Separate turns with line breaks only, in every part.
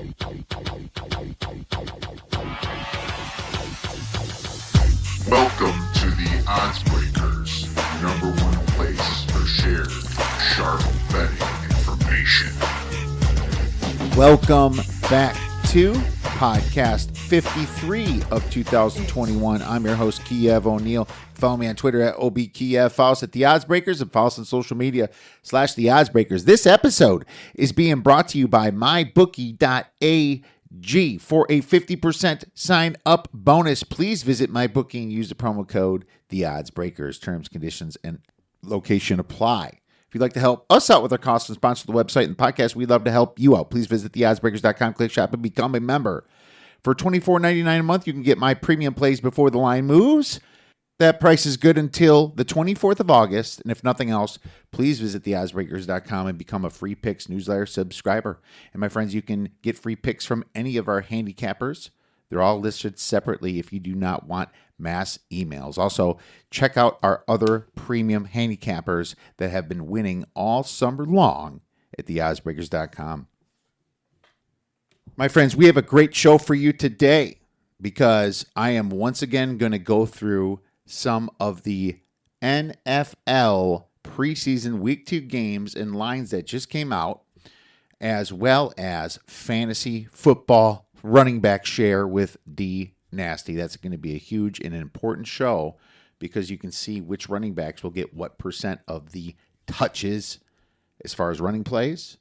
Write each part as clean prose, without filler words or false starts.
Welcome to the OddsBreakers, number one place for shared, sharp betting information.
Welcome back to podcast 53 of 2021. I'm your host, Kiev O'Neill. Follow me on Twitter at OBKiev. Follow us at The OddsBreakers and follow us on social media / The OddsBreakers. This episode is being brought to you by MyBookie.ag. For a 50% sign up bonus, please visit MyBookie and use the promo code The OddsBreakers. Terms, conditions, and location apply. If you'd like to help us out with our costs and sponsor the website and podcast, we'd love to help you out. Please visit theoddsbreakers.com, click shop, and become a member. For $24.99 a month, you can get my premium plays before the line moves. That price is good until the 24th of August. And if nothing else, please visit theoddsbreakers.com and become a free picks newsletter subscriber. And my friends, you can get free picks from any of our handicappers. They're all listed separately if you do not want mass emails. Also, check out our other premium handicappers that have been winning all summer long at theoddsbreakers.com. My friends, we have a great show for you today because I am once again going to go through some of the NFL preseason week 2 games and lines that just came out, as well as fantasy football running back share with D Nasty. That's going to be a huge and important show because you can see which running backs will get what percent of the touches as far as running plays.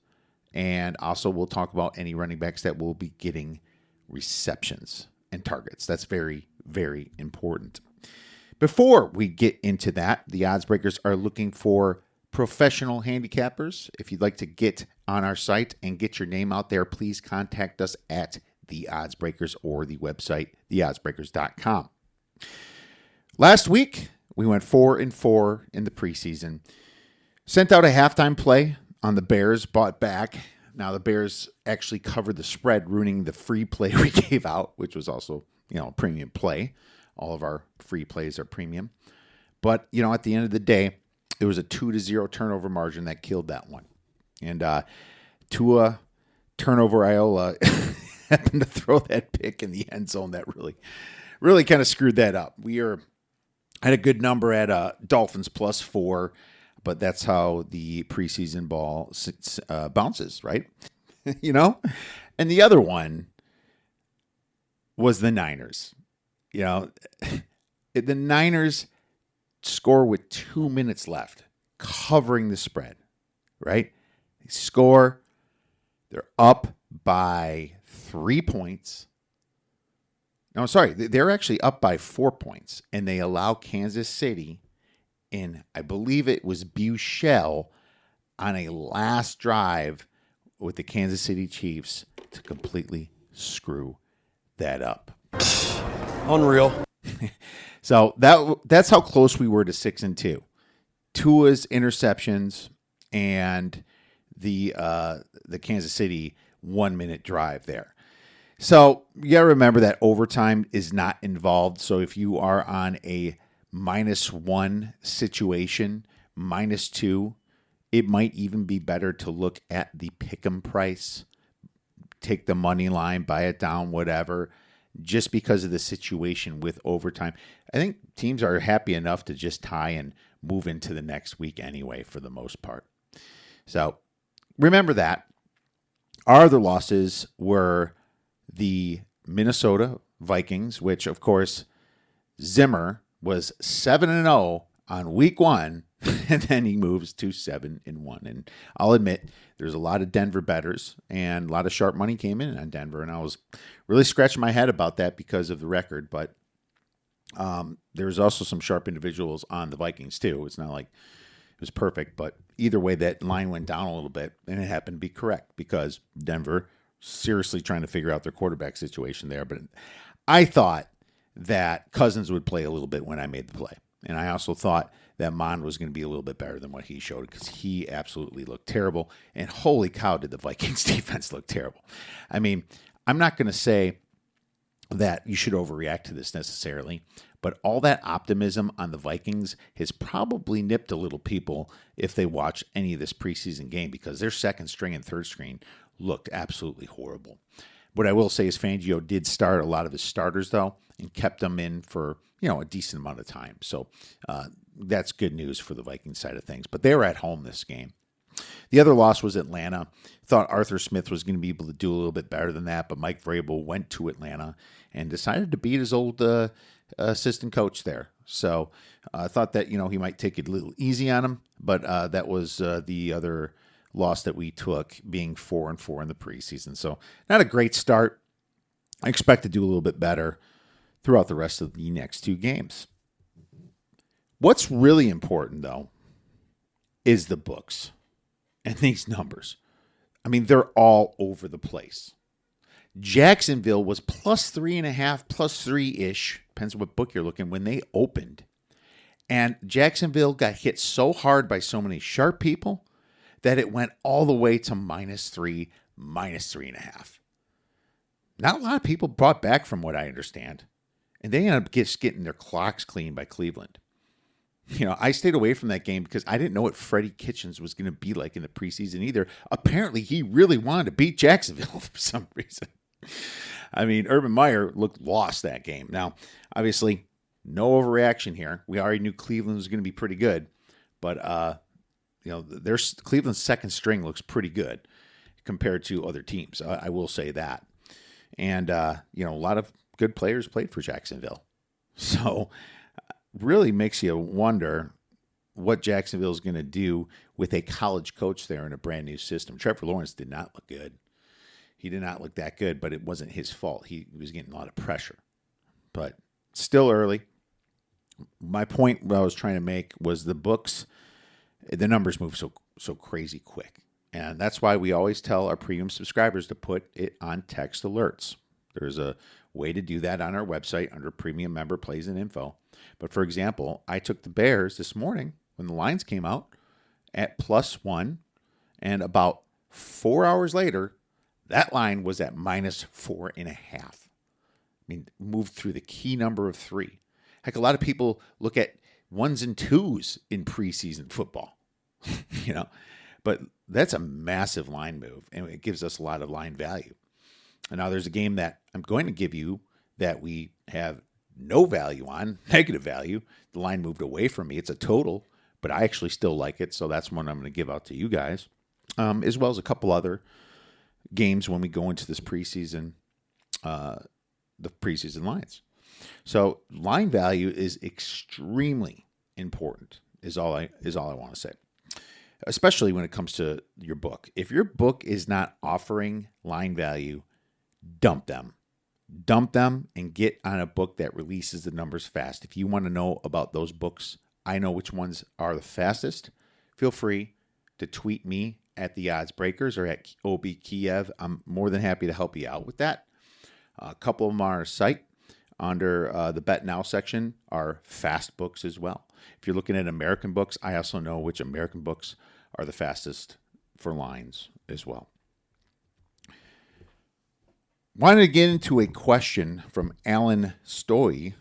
And also we'll talk about any running backs that will be getting receptions and targets. That's very, very important. Before we get into that, the OddsBreakers are looking for professional handicappers. If you'd like to get on our site and get your name out there, please contact us at the OddsBreakers or the website, theoddsbreakers.com. Last week, we went 4-4 in the preseason. Sent out a halftime play on the Bears, bought back. Now the Bears actually covered the spread, ruining the free play we gave out, which was also, a premium play. All of our free plays are premium. But, at the end of the day, it was a 2-0 turnover margin that killed that one. And Tua turnover Iola happened to throw that pick in the end zone that really kind of screwed that up. We had a good number at Dolphins +4, but that's how the preseason ball bounces, right? And the other one was the Niners. The Niners score with 2 minutes left, covering the spread, right? They score. They're up by 3 points. No, sorry. They're actually up by 4 points, and they allow Kansas City, and I believe it was Buechele, on a last drive with the Kansas City Chiefs to completely screw that up.
Unreal.
So that's how close we were to 6-2. Tua's interceptions and the Kansas City 1 minute drive there. So you got to remember that overtime is not involved. So if you are on a -1 situation, -2, it might even be better to look at the pick'em price, take the money line, buy it down, whatever. Just because of the situation with overtime. I think teams are happy enough to just tie and move into the next week anyway, for the most part. So remember that. Our other losses were the Minnesota Vikings, which, of course, Zimmer was 7-0 on week 1, and then he moves to 7-1. And I'll admit, there's a lot of Denver bettors, and a lot of sharp money came in on Denver, and I was really scratching my head about that because of the record. But there's also some sharp individuals on the Vikings too. It's not like it was perfect, but either way, that line went down a little bit, and it happened to be correct because Denver seriously trying to figure out their quarterback situation there. But I thought that Cousins would play a little bit when I made the play. And I also thought that Mond was going to be a little bit better than what he showed because he absolutely looked terrible. And holy cow, did the Vikings defense look terrible. I mean, I'm not going to say that you should overreact to this necessarily, but all that optimism on the Vikings has probably nipped a little people if they watch any of this preseason game because their second string and third string looked absolutely horrible. What I will say is Fangio did start a lot of his starters, though, and kept them in for, a decent amount of time. So that's good news for the Vikings side of things. But they were at home this game. The other loss was Atlanta. Thought Arthur Smith was going to be able to do a little bit better than that, but Mike Vrabel went to Atlanta and decided to beat his old assistant coach there. So I thought that, he might take it a little easy on him, but that was the other loss that we took, being 4-4 in the preseason. So not a great start. I expect to do a little bit better throughout the rest of the next two games. What's really important, though, is the books and these numbers. I mean, they're all over the place. Jacksonville was plus 3.5, plus 3-ish, depends on what book you're looking, when they opened. And Jacksonville got hit so hard by so many sharp people that it went all the way to -3, -3.5. Not a lot of people brought back, from what I understand. And they ended up just getting their clocks cleaned by Cleveland. I stayed away from that game because I didn't know what Freddie Kitchens was going to be like in the preseason either. Apparently, he really wanted to beat Jacksonville for some reason. I mean, Urban Meyer looked lost that game. Now, obviously, no overreaction here. We already knew Cleveland was going to be pretty good. But, Cleveland's second string looks pretty good compared to other teams. I will say that. And, a lot of good players played for Jacksonville. So really makes you wonder what Jacksonville is going to do with a college coach there in a brand new system. Trevor Lawrence did not look good. He did not look that good, but it wasn't his fault. He was getting a lot of pressure. But still early. My point what I was trying to make was the books, the numbers move so crazy quick. And that's why we always tell our premium subscribers to put it on text alerts. There's a way to do that on our website under premium member plays and info. But for example, I took the Bears this morning when the lines came out at +1, and about 4 hours later, that line was at -4.5. I mean, moved through the key number of 3. Heck, a lot of people look at 1s and 2s in preseason football, but that's a massive line move, and it gives us a lot of line value. And now there's a game that I'm going to give you that we have no value on, negative value. The line moved away from me. It's a total, but I actually still like it, so that's one I'm going to give out to you guys, as well as a couple other games when we go into this preseason, the preseason lines. So line value is extremely important, is all I want to say, especially when it comes to your book. If your book is not offering line value, dump them. Dump them and get on a book that releases the numbers fast. If you want to know about those books, I know which ones are the fastest. Feel free to tweet me at the OddsBreakers or at OBKiev. I'm more than happy to help you out with that. A couple of them on our site under the Bet Now section are fast books as well. If you're looking at American books, I also know which American books are the fastest for lines as well. Wanted to get into a question from Alan Stoy,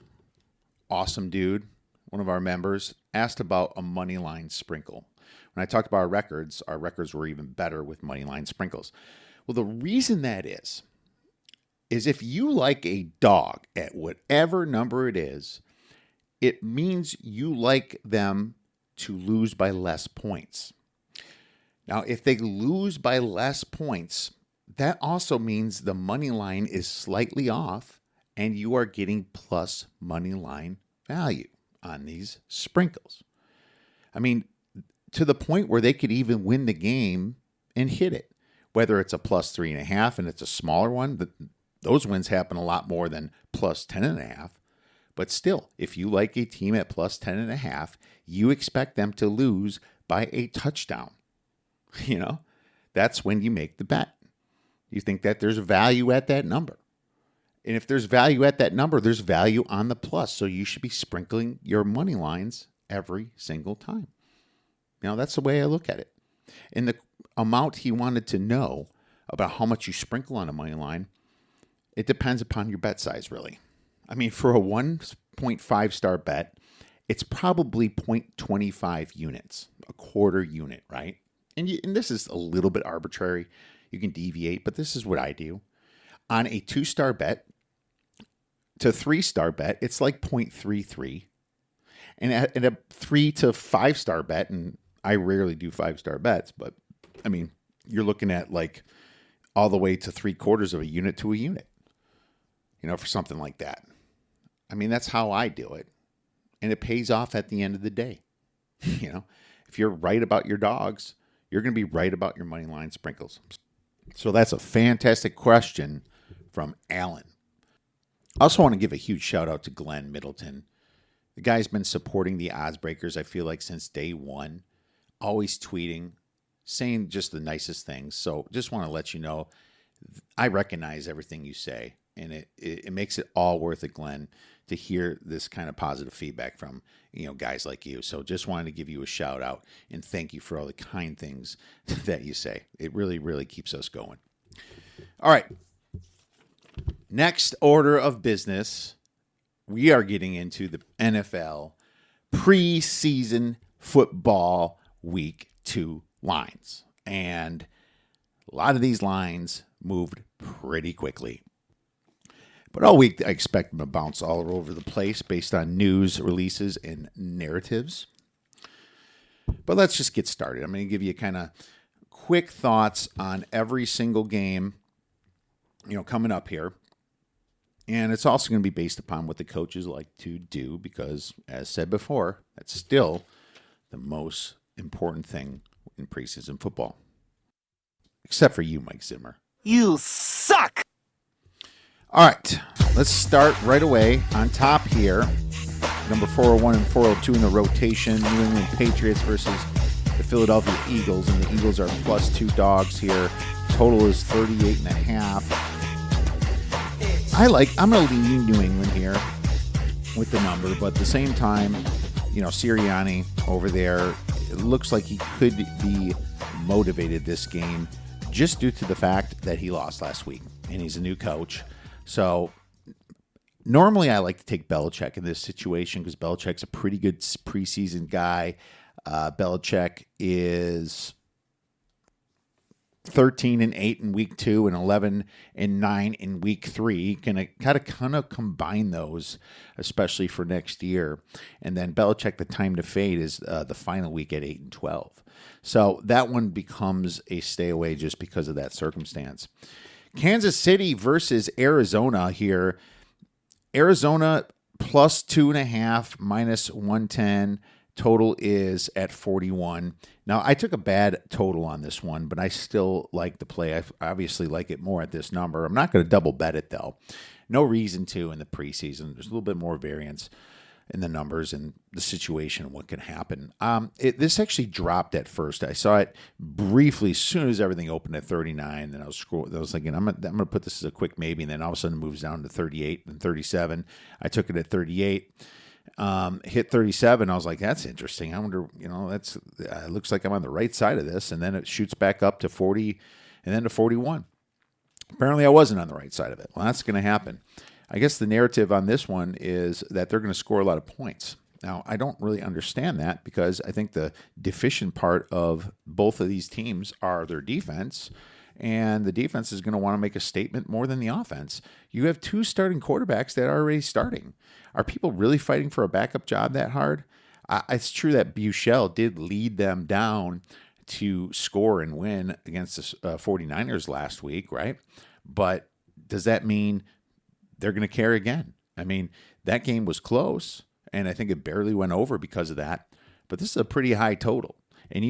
awesome dude, one of our members, asked about a money line sprinkle. When I talked about our records were even better with money line sprinkles. Well, the reason that is if you like a dog at whatever number it is, it means you like them to lose by less points. Now, if they lose by less points, that also means the money line is slightly off and you are getting plus money line value on these sprinkles. I mean, to the point where they could even win the game and hit it. Whether it's a +3.5 and it's a smaller one, those wins happen a lot more than +10.5. But still, if you like a team at +10.5, you expect them to lose by a touchdown. That's when you make the bet. You think that there's value at that number. And if there's value at that number, there's value on the plus. So you should be sprinkling your money lines every single time. That's the way I look at it. And the amount he wanted to know about how much you sprinkle on a money line, it depends upon your bet size, really. I mean, for a 1.5 star bet, it's probably 0.25 units, a quarter unit, right? And this is a little bit arbitrary. You can deviate, but this is what I do. On a 2-star bet to 3-star bet, it's like 0.33. And at a 3 to 5-star bet, and I rarely do 5-star bets, but I mean, you're looking at like all the way to 3/4 of a unit to a unit, for something like that. I mean, that's how I do it. And it pays off at the end of the day. If you're right about your dogs, you're going to be right about your money line sprinkles. So that's a fantastic question from Alan. I also want to give a huge shout out to Glenn Middleton. The guy's been supporting the OddsBreakers, I feel like, since day one. Always tweeting, saying just the nicest things. So just want to let you know, I recognize everything you say. And it makes it all worth it, Glenn, to hear this kind of positive feedback from, guys like you. So just wanted to give you a shout out and thank you for all the kind things that you say. It really, really keeps us going. All right. Next order of business, we are getting into the NFL preseason football week 2 lines. And a lot of these lines moved pretty quickly. But all week, I expect them to bounce all over the place based on news releases and narratives. But let's just get started. I'm going to give you kind of quick thoughts on every single game, coming up here. And it's also going to be based upon what the coaches like to do because, as said before, that's still the most important thing in preseason football. Except for you, Mike Zimmer.
You suck!
All right, let's start right away on top here. Number 401 and 402 in the rotation. New England Patriots versus the Philadelphia Eagles. And the Eagles are +2 dogs here. Total is 38.5. I'm going to lean New England here with the number. But at the same time, Sirianni over there, it looks like he could be motivated this game just due to the fact that he lost last week. And he's a new coach. So normally I like to take Belichick in this situation because Belichick's a pretty good preseason guy. Belichick is 13-8 in week 2 and 11-9 in week 3. Gonna kind of combine those, especially for next year. And then Belichick, the time to fade is the final week at 8-12. So that one becomes a stay away just because of that circumstance. Kansas City versus Arizona here. Arizona +2.5, -110. Total is at 41. Now, I took a bad total on this one, but I still like the play. I obviously like it more at this number. I'm not going to double bet it, though. No reason to in the preseason. There's a little bit more variance in the numbers and the situation and what can happen. This actually dropped at first. I saw it briefly as soon as everything opened at 39. And I was thinking, I'm going to put this as a quick maybe. And then all of a sudden it moves down to 38 and 37. I took it at 38. Hit 37. I was like, that's interesting. I wonder, that's it looks like I'm on the right side of this. And then it shoots back up to 40 and then to 41. Apparently I wasn't on the right side of it. Well, that's going to happen. I guess the narrative on this one is that they're going to score a lot of points. Now, I don't really understand that because I think the deficient part of both of these teams are their defense, and the defense is going to want to make a statement more than the offense. You have 2 starting quarterbacks that are already starting. Are people really fighting for a backup job that hard? It's true that Buechele did lead them down to score and win against the 49ers last week, right? But does that mean they're going to carry again? I mean, that game was close, and I think it barely went over because of that. But this is a pretty high total. And,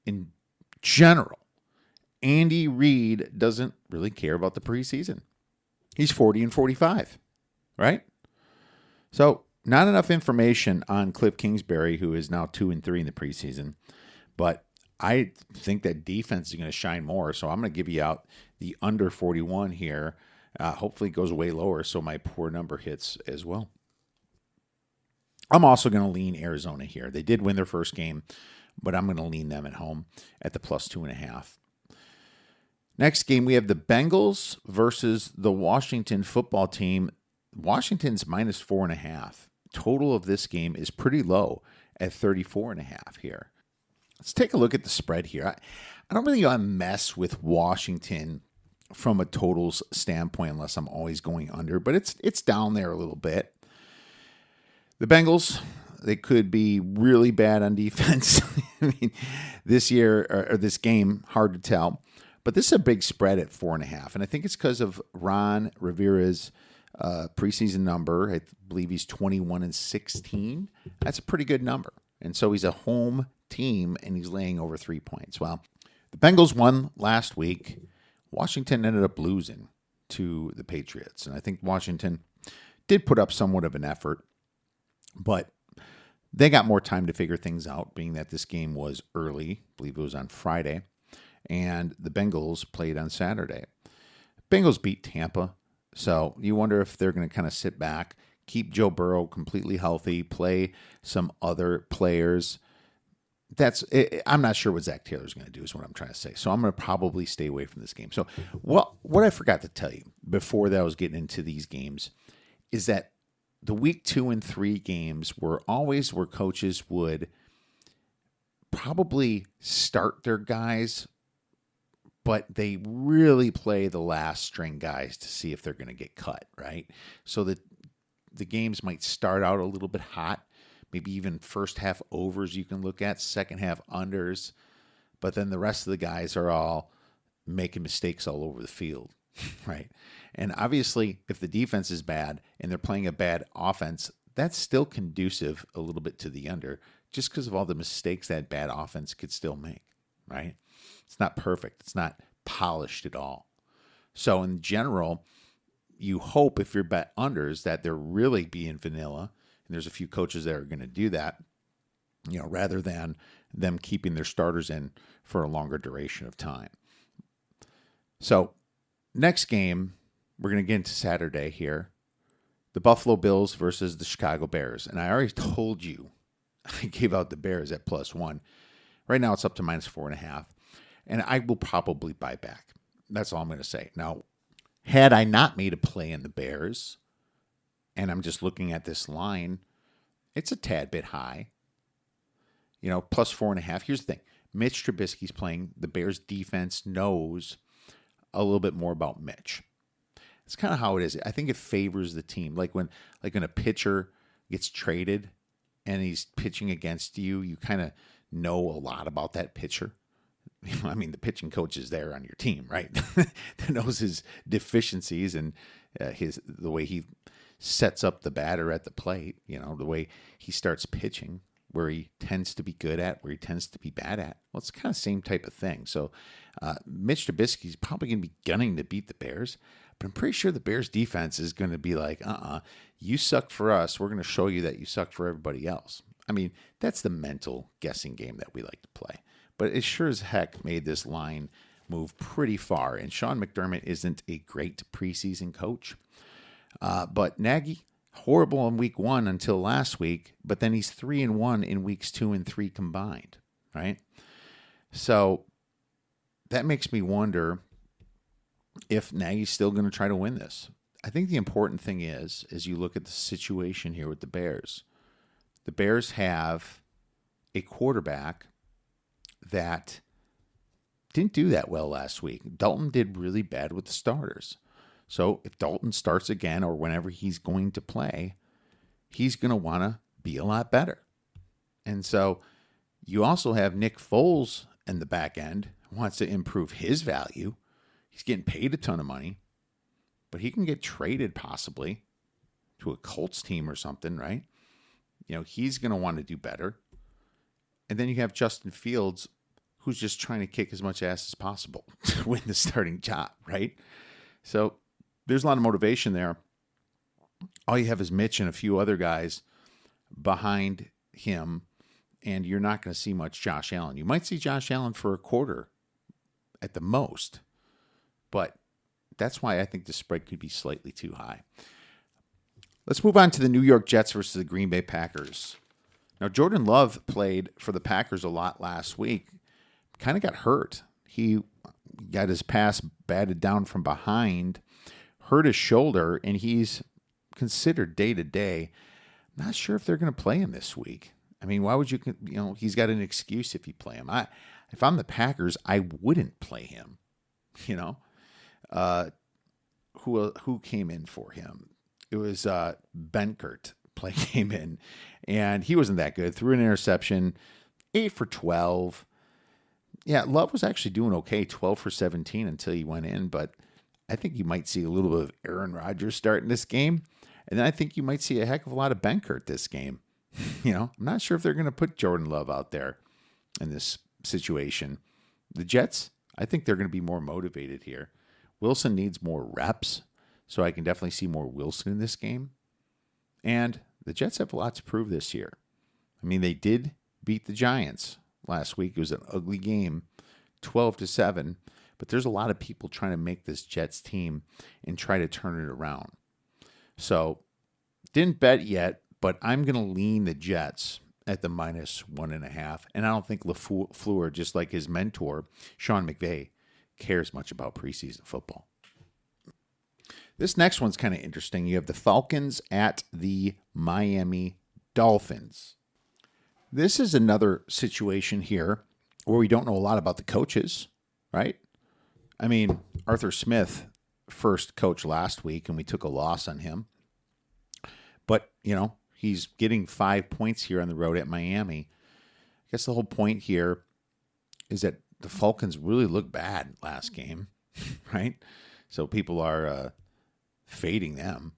in general, Andy Reid doesn't really care about the preseason. He's 40-45, right? So not enough information on Cliff Kingsbury, who is now 2-3 in the preseason. But I think that defense is going to shine more. So I'm going to give you out the under 41 here. Hopefully it goes way lower so my poor number hits as well. I'm also going to lean Arizona here. They did win their first game, but I'm going to lean them at home at the +2.5. Next game, we have the Bengals versus the Washington football team. Washington's -4.5. Total of this game is pretty low at 34.5 here. Let's take a look at the spread here. I don't really mess with Washington from a totals standpoint unless I'm always going under, but it's down there a little bit. The Bengals, they could be really bad on defense. I mean, this year or this game, hard to tell. But this is a big spread at 4.5, and I think it's because of Ron Rivera's preseason number. I believe he's 21-16. That's a pretty good number, and so he's a home team, and he's laying over 3 points. Well, the Bengals won last week. Washington ended up losing to the Patriots, and I think Washington did put up somewhat of an effort, but they got more time to figure things out, being that this game was early. I believe it was on Friday, and the Bengals played on Saturday. Bengals beat Tampa, so you wonder if they're going to kind of sit back, keep Joe Burrow completely healthy, play some other players. I'm not sure what Zach Taylor's going to do is what I'm trying to say. So I'm going to probably stay away from this game. So what I forgot to tell you before that I was getting into these games is that the week 2 and 3 games were always where coaches would probably start their guys, but they really play the last string guys to see if they're going to get cut, right? So that the games might start out a little bit hot. Maybe even first half overs you can look at, second half unders. But then the rest of the guys are all making mistakes all over the field, right? And obviously, if the defense is bad and they're playing a bad offense, that's still conducive a little bit to the under just because of all the mistakes that bad offense could still make, right? It's not perfect. It's not polished at all. So in general, you hope if you're bet unders that they're really being vanilla. And there's a few coaches that are going to do that, rather than them keeping their starters in for a longer duration of time. So next game, we're going to get into Saturday here. The Buffalo Bills versus the Chicago Bears. And I already told you, I gave out the Bears at +1. Right now it's up to -4.5. And I will probably buy back. That's all I'm going to say. Now, had I not made a play in the Bears, and I'm just looking at this line, it's a tad bit high. +4.5. Here's the thing. Mitch Trubisky's playing. The Bears defense knows a little bit more about Mitch. It's kind of how it is. I think it favors the team. Like when a pitcher gets traded and he's pitching against you, you kind of know a lot about that pitcher. I mean, the pitching coach is there on your team, right? That knows his deficiencies and the way he sets up the batter at the plate, the way he starts pitching, where he tends to be good at, where he tends to be bad at. Well, it's kind of the same type of thing. So Mitch Trubisky's probably going to be gunning to beat the Bears, but I'm pretty sure the Bears defense is going to be like, you suck for us. We're going to show you that you suck for everybody else. I mean, that's the mental guessing game that we like to play. But it sure as heck made this line move pretty far. And Sean McDermott isn't a great preseason coach. But Nagy, horrible in week 1 until last week, but then he's 3-1 in weeks 2 and 3 combined, right? So that makes me wonder if Nagy's still going to try to win this. I think the important thing is, as you look at the situation here with the Bears have a quarterback that didn't do that well last week. Dalton did really bad with the starters. So if Dalton starts again or whenever he's going to play, he's going to want to be a lot better. And so you also have Nick Foles in the back end who wants to improve his value. He's getting paid a ton of money, but he can get traded possibly to a Colts team or something, right? He's going to want to do better. And then you have Justin Fields, who's just trying to kick as much ass as possible to win the starting job, right? So there's a lot of motivation there. All you have is Mitch and a few other guys behind him, and you're not going to see much Josh Allen. You might see Josh Allen for a quarter at the most, but that's why I think the spread could be slightly too high. Let's move on to the New York Jets versus the Green Bay Packers. Now, Jordan Love played for the Packers a lot last week. Kind of got hurt. He got his pass batted down from behind, hurt his shoulder, and he's considered day-to-day. I'm not sure if they're going to play him this week. I mean, why would you, he's got an excuse if you play him. If I'm the Packers, I wouldn't play him. You know, who came in for him? It was Benkert came in, and he wasn't that good. Threw an interception, 8 for 12. Yeah, Love was actually doing okay, 12 for 17 until he went in, but I think you might see a little bit of Aaron Rodgers starting this game, and then I think you might see a heck of a lot of Benkert this game. You know, I'm not sure if they're going to put Jordan Love out there in this situation. The Jets, I think they're going to be more motivated here. Wilson needs more reps, so I can definitely see more Wilson in this game. And the Jets have a lot to prove this year. I mean, they did beat the Giants last week. It was an ugly game, 12-7. But there's a lot of people trying to make this Jets team and try to turn it around. So, didn't bet yet, but I'm going to lean the Jets at the -1.5. And I don't think LaFleur, just like his mentor, Sean McVay, cares much about preseason football. This next one's kind of interesting. You have the Falcons at the Miami Dolphins. This is another situation here where we don't know a lot about the coaches, right? I mean, Arthur Smith first coached last week, and we took a loss on him. But, you know, he's getting 5 points here on the road at Miami. I guess the whole point here is that the Falcons really look bad last game, right? So people are fading them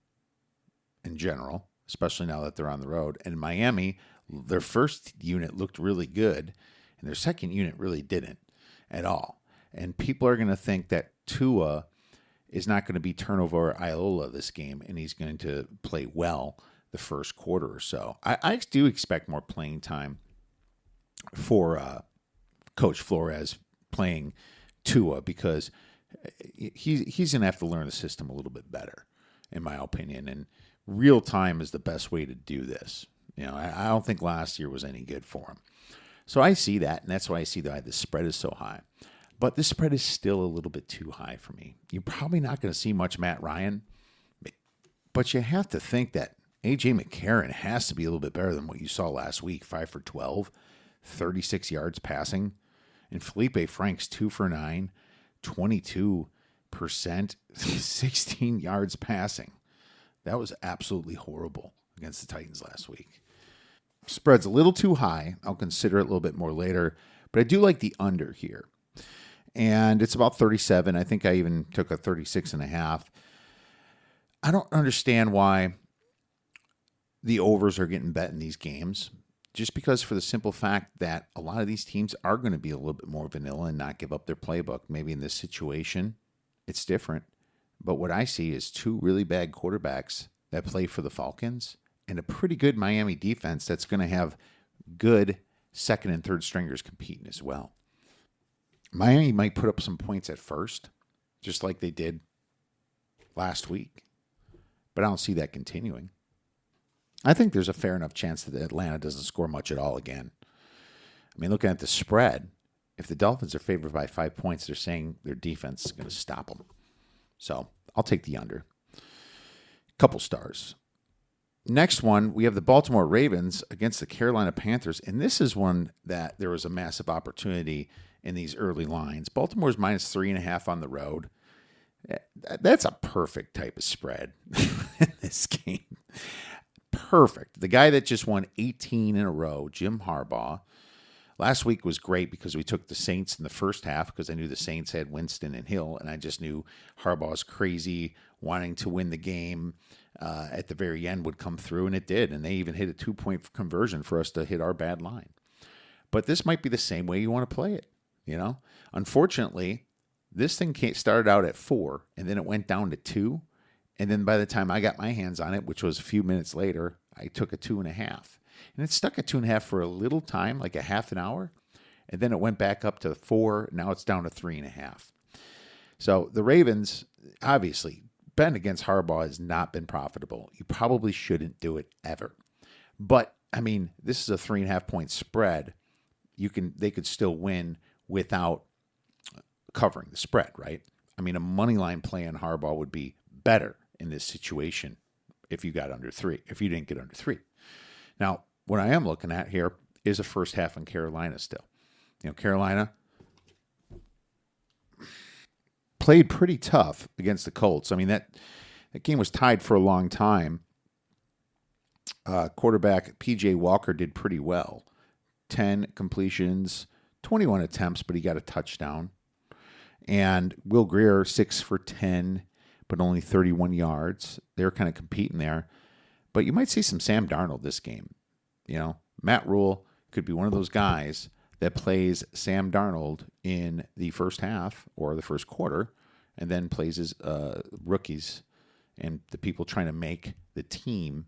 in general, especially now that they're on the road. And Miami, their first unit looked really good, and their second unit really didn't at all. And people are going to think that Tua is not going to be turnover Iola this game, and he's going to play well the first quarter or so. I do expect more playing time for Coach Flores playing Tua, because he's going to have to learn the system a little bit better, in my opinion. And real time is the best way to do this. You know, I don't think last year was any good for him. So I see that, and that's why I see that the spread is so high. But this spread is still a little bit too high for me. You're probably not going to see much Matt Ryan, but you have to think that A.J. McCarron has to be a little bit better than what you saw last week. 5 for 12, 36 yards passing. And Felipe Franks, 2 for 9, 22%, 16 yards passing. That was absolutely horrible against the Titans last week. Spread's a little too high. I'll consider it a little bit more later. But I do like the under here. And it's about 37. I think I even took a 36.5. I don't understand why the overs are getting bet in these games. Just because, for the simple fact that a lot of these teams are going to be a little bit more vanilla and not give up their playbook. Maybe in this situation, it's different. But what I see is two really bad quarterbacks that play for the Falcons and a pretty good Miami defense that's going to have good second and third stringers competing as well. Miami might put up some points at first, just like they did last week. But I don't see that continuing. I think there's a fair enough chance that Atlanta doesn't score much at all again. I mean, looking at the spread, if the Dolphins are favored by 5 points, they're saying their defense is going to stop them. So I'll take the under. Couple stars. Next one, we have the Baltimore Ravens against the Carolina Panthers. And this is one that there was a massive opportunity in these early lines. Baltimore's -3.5 on the road. That's a perfect type of spread in this game. Perfect. The guy that just won 18 in a row, Jim Harbaugh. Last week was great because we took the Saints in the first half because I knew the Saints had Winston and Hill, and I just knew Harbaugh's crazy wanting to win the game at the very end would come through, and it did. And they even hit a 2-point conversion for us to hit our bad line. But this might be the same way you want to play it, you know? Unfortunately, this thing started out at 4, and then it went down to 2. And then by the time I got my hands on it, which was a few minutes later, I took a 2.5. And it stuck at 2.5 for a little time, like a half an hour. And then it went back up to 4. Now it's down to 3.5. So the Ravens, obviously, betting against Harbaugh has not been profitable. You probably shouldn't do it ever. But, I mean, this is a 3.5-point spread. They could still win without covering the spread, right? I mean, a money line play on Harbaugh would be better in this situation if you got under 3, if you didn't get under 3. Now, what I am looking at here is a first half in Carolina still. You know, Carolina, played pretty tough against the Colts. I mean, that game was tied for a long time. Quarterback P.J. Walker did pretty well. 10 completions, 21 attempts, but he got a touchdown. And Will Grier, 6 for 10, but only 31 yards. They're kind of competing there. But you might see some Sam Darnold this game. You know, Matt Rule could be one of those guys that plays Sam Darnold in the first half or the first quarter and then plays his rookies and the people trying to make the team,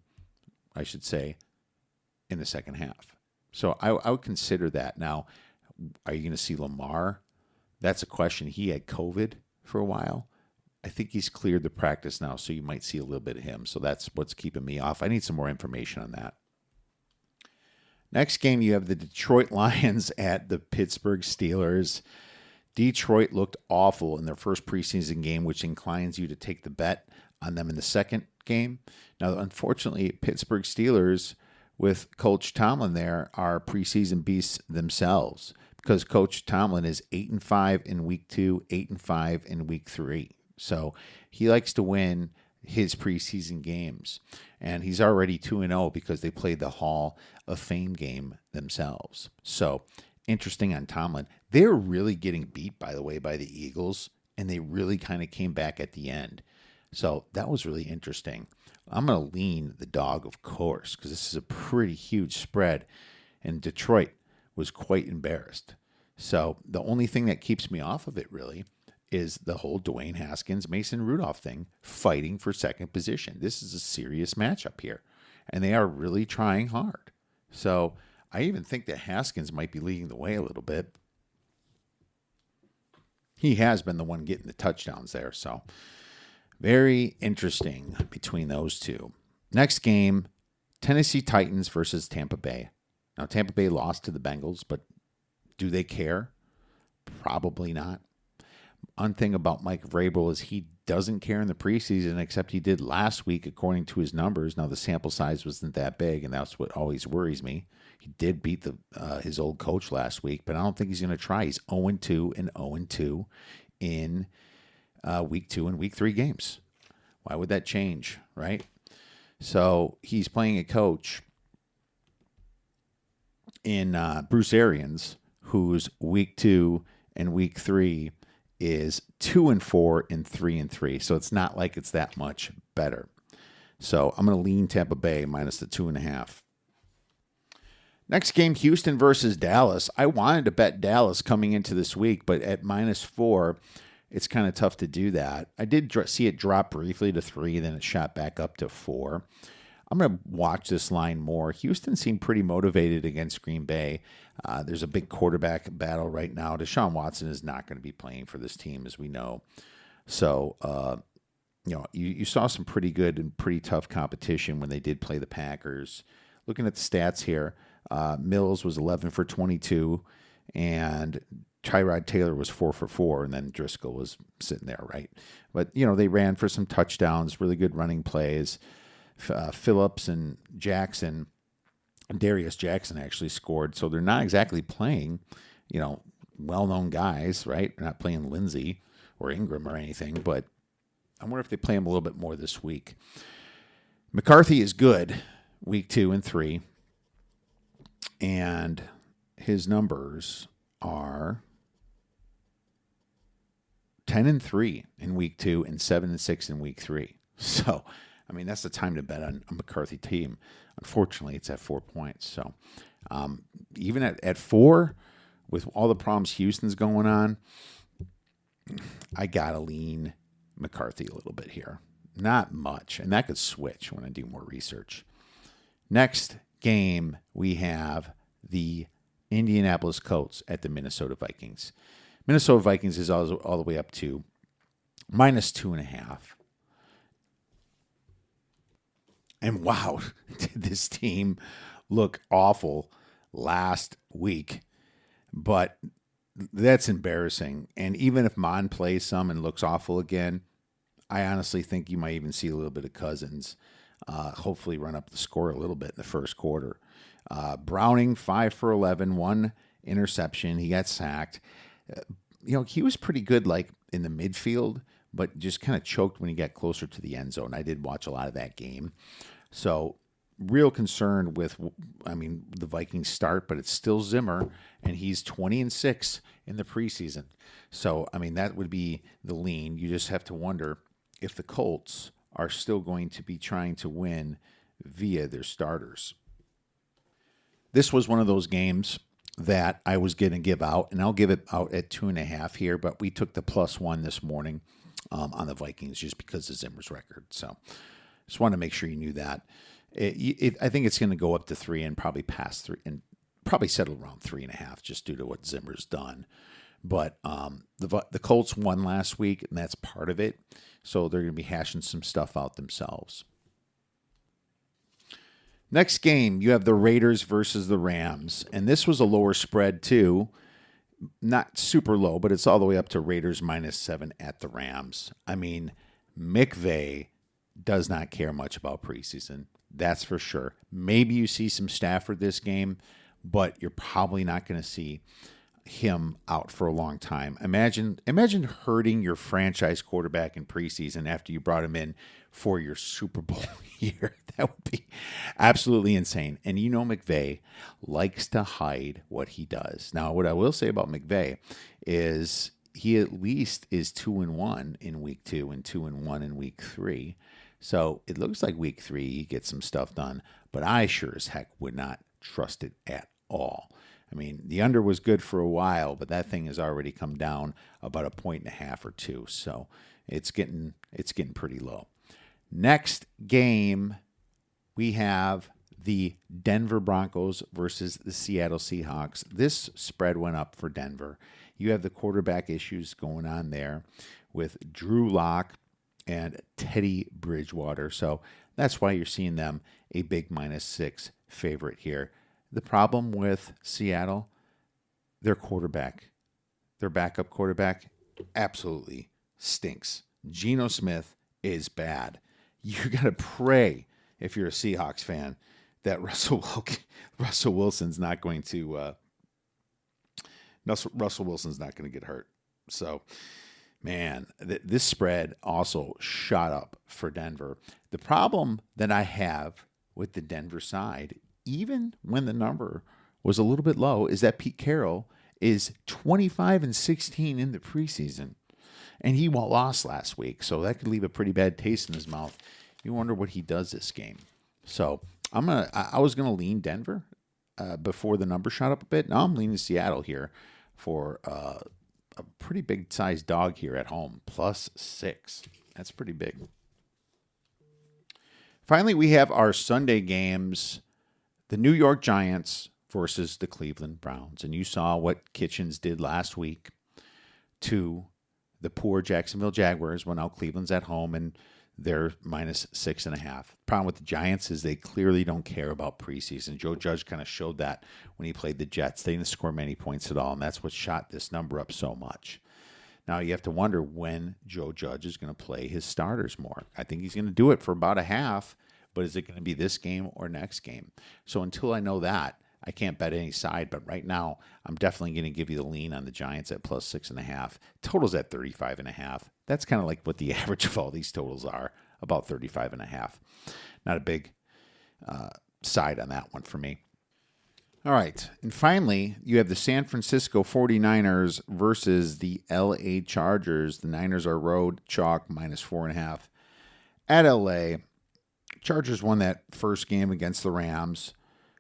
I should say, in the second half. So I would consider that. Now, are you going to see Lamar? That's a question. He had COVID for a while. I think he's cleared the practice now, so you might see a little bit of him. So that's what's keeping me off. I need some more information on that. Next game, you have the Detroit Lions at the Pittsburgh Steelers. Detroit looked awful in their first preseason game, which inclines you to take the bet on them in the second game. Now, unfortunately, Pittsburgh Steelers with Coach Tomlin there are preseason beasts themselves because Coach Tomlin is 8-5 in week 2, 8-5 in week 3. So he likes to win his preseason games. And he's already 2-0 because they played the Hall of Fame game themselves. So interesting on Tomlin. They're really getting beat, by the way, by the Eagles, and they really kind of came back at the end. So that was really interesting. I'm going to lean the dog, of course, because this is a pretty huge spread, and Detroit was quite embarrassed. So the only thing that keeps me off of it, really, is the whole Dwayne Haskins, Mason Rudolph thing, fighting for second position. This is a serious matchup here, and they are really trying hard. So I even think that Haskins might be leading the way a little bit. He has been the one getting the touchdowns there, so very interesting between those two. Next game, Tennessee Titans versus Tampa Bay. Now, Tampa Bay lost to the Bengals, but do they care? Probably not. One thing about Mike Vrabel is he doesn't care in the preseason, except he did last week, according to his numbers. Now, the sample size wasn't that big, and that's what always worries me. He did beat his old coach last week, but I don't think he's going to try. He's 0-2 and 0-2 in week 2 and week 3 games. Why would that change, right? So he's playing a coach in Bruce Arians, whose week 2 and week 3 is 2-4 and 3-3. So it's not like it's that much better. So I'm going to lean Tampa Bay minus the 2.5. Next game, Houston versus Dallas. I wanted to bet Dallas coming into this week, but at -4, it's kind of tough to do that. I did see it drop briefly to 3, then it shot back up to 4. I'm going to watch this line more. Houston seemed pretty motivated against Green Bay. There's a big quarterback battle right now. Deshaun Watson is not going to be playing for this team, as we know. So, you saw some pretty good and pretty tough competition when they did play the Packers. Looking at the stats here, Mills was 11 for 22, and Tyrod Taylor was 4 for 4, and then Driscoll was sitting there, right? But, they ran for some touchdowns, really good running plays. Phillips and Jackson, Darius Jackson actually scored. So they're not exactly playing, well-known guys, right? They're not playing Lindsey or Ingram or anything, but I wonder if they play him a little bit more this week. McCarthy is good week 2 and 3, and his numbers are 10-3 in week 2 and 7-6 in week 3. So, that's the time to bet on a McCarthy team. Unfortunately, it's at 4 points. So even at 4, with all the problems Houston's going on, I got to lean McCarthy a little bit here. Not much. And that could switch when I do more research. Next game, we have the Indianapolis Colts at the Minnesota Vikings. Minnesota Vikings is all the way up to -2.5. And wow, did this team look awful last week. But that's embarrassing. And even if Mon plays some and looks awful again, I honestly think you might even see a little bit of Cousins hopefully run up the score a little bit in the first quarter. Browning, 5 for 11, 1 interception. He got sacked. He was pretty good like in the midfield, but just kind of choked when he got closer to the end zone. I did watch a lot of that game. So real concerned with, the Vikings start, but it's still Zimmer, and he's 20-6 in the preseason. So, that would be the lean. You just have to wonder if the Colts are still going to be trying to win via their starters. This was one of those games that I was going to give out, and I'll give it out at 2.5 here, but we took the +1 this morning on the Vikings just because of Zimmer's record. So just wanted to make sure you knew that. I think it's going to go up to 3 and probably past 3 and probably settle around 3.5 just due to what Zimmer's done. But the Colts won last week, and that's part of it. So they're going to be hashing some stuff out themselves. Next game, you have the Raiders versus the Rams. And this was a lower spread too. Not super low, but it's all the way up to Raiders -7 at the Rams. McVay does not care much about preseason. That's for sure. Maybe you see some Stafford this game, but you're probably not going to see him out for a long time. Imagine hurting your franchise quarterback in preseason after you brought him in for your Super Bowl year. That would be absolutely insane. And McVay likes to hide what he does. Now, what I will say about McVay is he at least is 2-1 in week 2 and 2-1 in week 3. So it looks like week 3 he gets some stuff done, but I sure as heck would not trust it at all. The under was good for a while, but that thing has already come down about 1.5 or 2. So it's getting pretty low. Next game, we have the Denver Broncos versus the Seattle Seahawks. This spread went up for Denver. You have the quarterback issues going on there with Drew Lock and Teddy Bridgewater. So that's why you're seeing them a big -6 favorite here. The problem with Seattle, their quarterback, their backup quarterback, absolutely stinks. Geno Smith is bad. You got to pray, if you're a Seahawks fan, that Russell Wilson's not going to get hurt. So, man, this spread also shot up for Denver. The problem that I have with the Denver side, even when the number was a little bit low, is that Pete Carroll is 25-16 in the preseason. And he lost last week, so that could leave a pretty bad taste in his mouth. You wonder what he does this game. So I was gonna lean Denver before the number shot up a bit. Now I'm leaning Seattle here for a pretty big sized dog here at home, +6. That's pretty big. Finally, we have our Sunday games. The New York Giants versus the Cleveland Browns. And you saw what Kitchens did last week to the poor Jacksonville Jaguars when now Cleveland's at home and they're -6.5. Problem with the Giants is they clearly don't care about preseason. Joe Judge kind of showed that when he played the Jets. They didn't score many points at all, and that's what shot this number up so much. Now you have to wonder when Joe Judge is going to play his starters more. I think he's going to do it for about a half, but is it going to be this game or next game? So until I know that, I can't bet any side, but right now I'm definitely going to give you the lean on the Giants at +6.5. Total's at 35.5. That's kind of like what the average of all these totals are, about 35.5. Not a big side on that one for me. All right, and finally, you have the San Francisco 49ers versus the LA Chargers. The Niners are road chalk -4.5 at LA. Chargers won that first game against the Rams.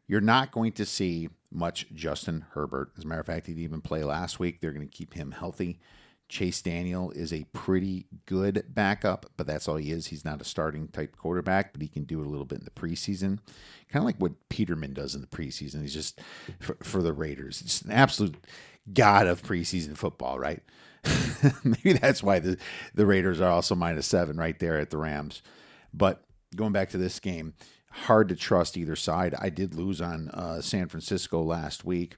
You're not going to see much Justin Herbert. As a matter of fact, he didn't even play last week. They're going to keep him healthy. Chase Daniel is a pretty good backup, but that's all he is. He's not a starting type quarterback, but he can do it a little bit in the preseason. Kind of like what Peterman does in the preseason. He's just, for the Raiders, it's an absolute god of preseason football, right? Maybe that's why the Raiders are also -7 right there at the Rams. But going back to this game, hard to trust either side. I did lose on San Francisco last week.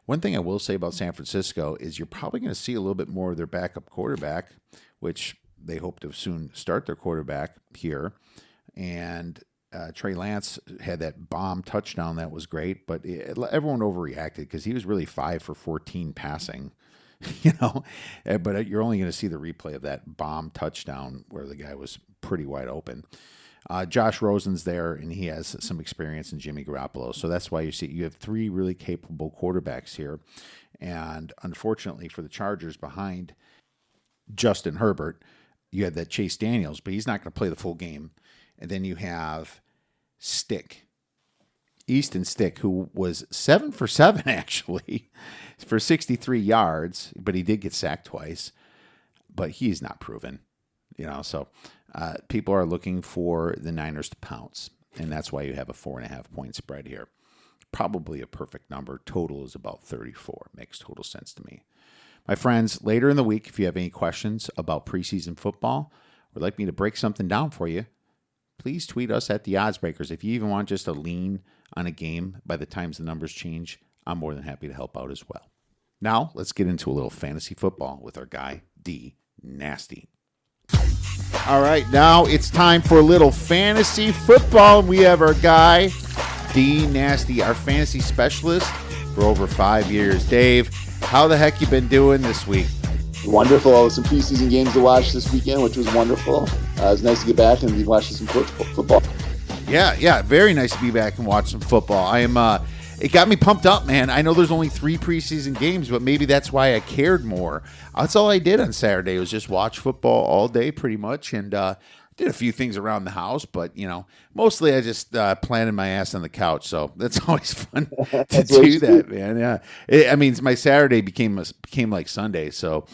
One thing I will say about San Francisco is you're probably going to see a little bit more of their backup quarterback, which they hope to soon start their quarterback here. And Trey Lance had that bomb touchdown that was great, but everyone overreacted because he was really 5 for 14 passing. But you're only going to see the replay of that bomb touchdown where the guy was pretty wide open. Josh Rosen's there, and he has some experience in Jimmy Garoppolo. So that's why you have three really capable quarterbacks here. And unfortunately for the Chargers behind Justin Herbert, you had that Chase Daniels, but he's not going to play the full game. And then you have Easton Stick, who was 7 for 7 actually for 63 yards, but he did get sacked twice. But he's not proven, So people are looking for the Niners to pounce, and that's why you have a 4.5 point spread here. Probably a perfect number. Total is about 34. Makes total sense to me. My friends, later in the week, if you have any questions about preseason football or would like me to break something down for you, please tweet us at the OddsBreakers. If you even want just a lean on a game by the times the numbers change, I'm more than happy to help out as well. Now, let's get into a little fantasy football with our guy, D Nasty. All right, now it's time for a little fantasy football. We have our guy, D Nasty, our fantasy specialist for over 5 years. Dave, how the heck you been doing this week?
Wonderful. Some preseason games to watch this weekend, which was wonderful. It was nice to get back and be watching some football.
Yeah, very nice to be back and watch some football. It got me pumped up, man. I know there's only 3 preseason games, but maybe that's why I cared more. That's all I did on Saturday was just watch football all day pretty much, and did a few things around the house, but, mostly I just planted my ass on the couch, so that's always fun to do that, man. Yeah. My Saturday became like Sunday, so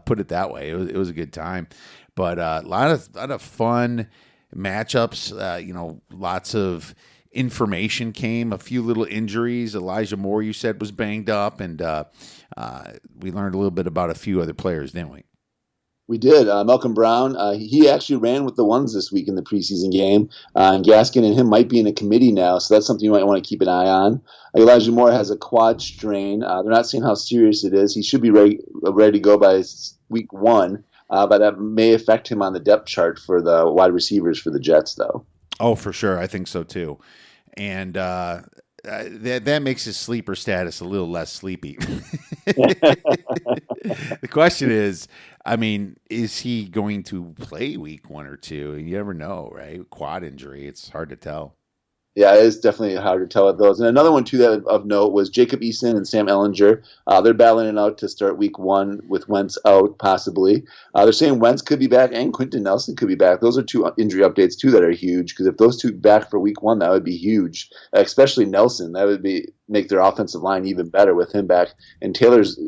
put it that way. It was a good time, but a lot of fun matchups, lots of information came, a few little injuries. Elijah Moore, you said, was banged up, and we learned a little bit about a few other players, didn't we?
We did. Malcolm Brown, he actually ran with the ones this week in the preseason game. And Gaskin and him might be in a committee now, so that's something you might want to keep an eye on. Elijah Moore has a quad strain. They're not saying how serious it is. He should be ready to go by week 1, but that may affect him on the depth chart for the wide receivers for the Jets, though.
Oh, for sure. I think so, too. And that makes his sleeper status a little less sleepy. The question is, is he going to play week 1 or 2? You never know, right? Quad injury, it's hard to tell.
Yeah, it is definitely hard to tell with those. And another one, too, that of note was Jacob Easton and Sam Ellenger. They're battling it out to start week 1 with Wentz out, possibly. They're saying Wentz could be back and Quentin Nelson could be back. Those are 2 injury updates, too, that are huge, because if those 2 back for week 1, that would be huge, especially Nelson. That would make their offensive line even better with him back. And Taylor's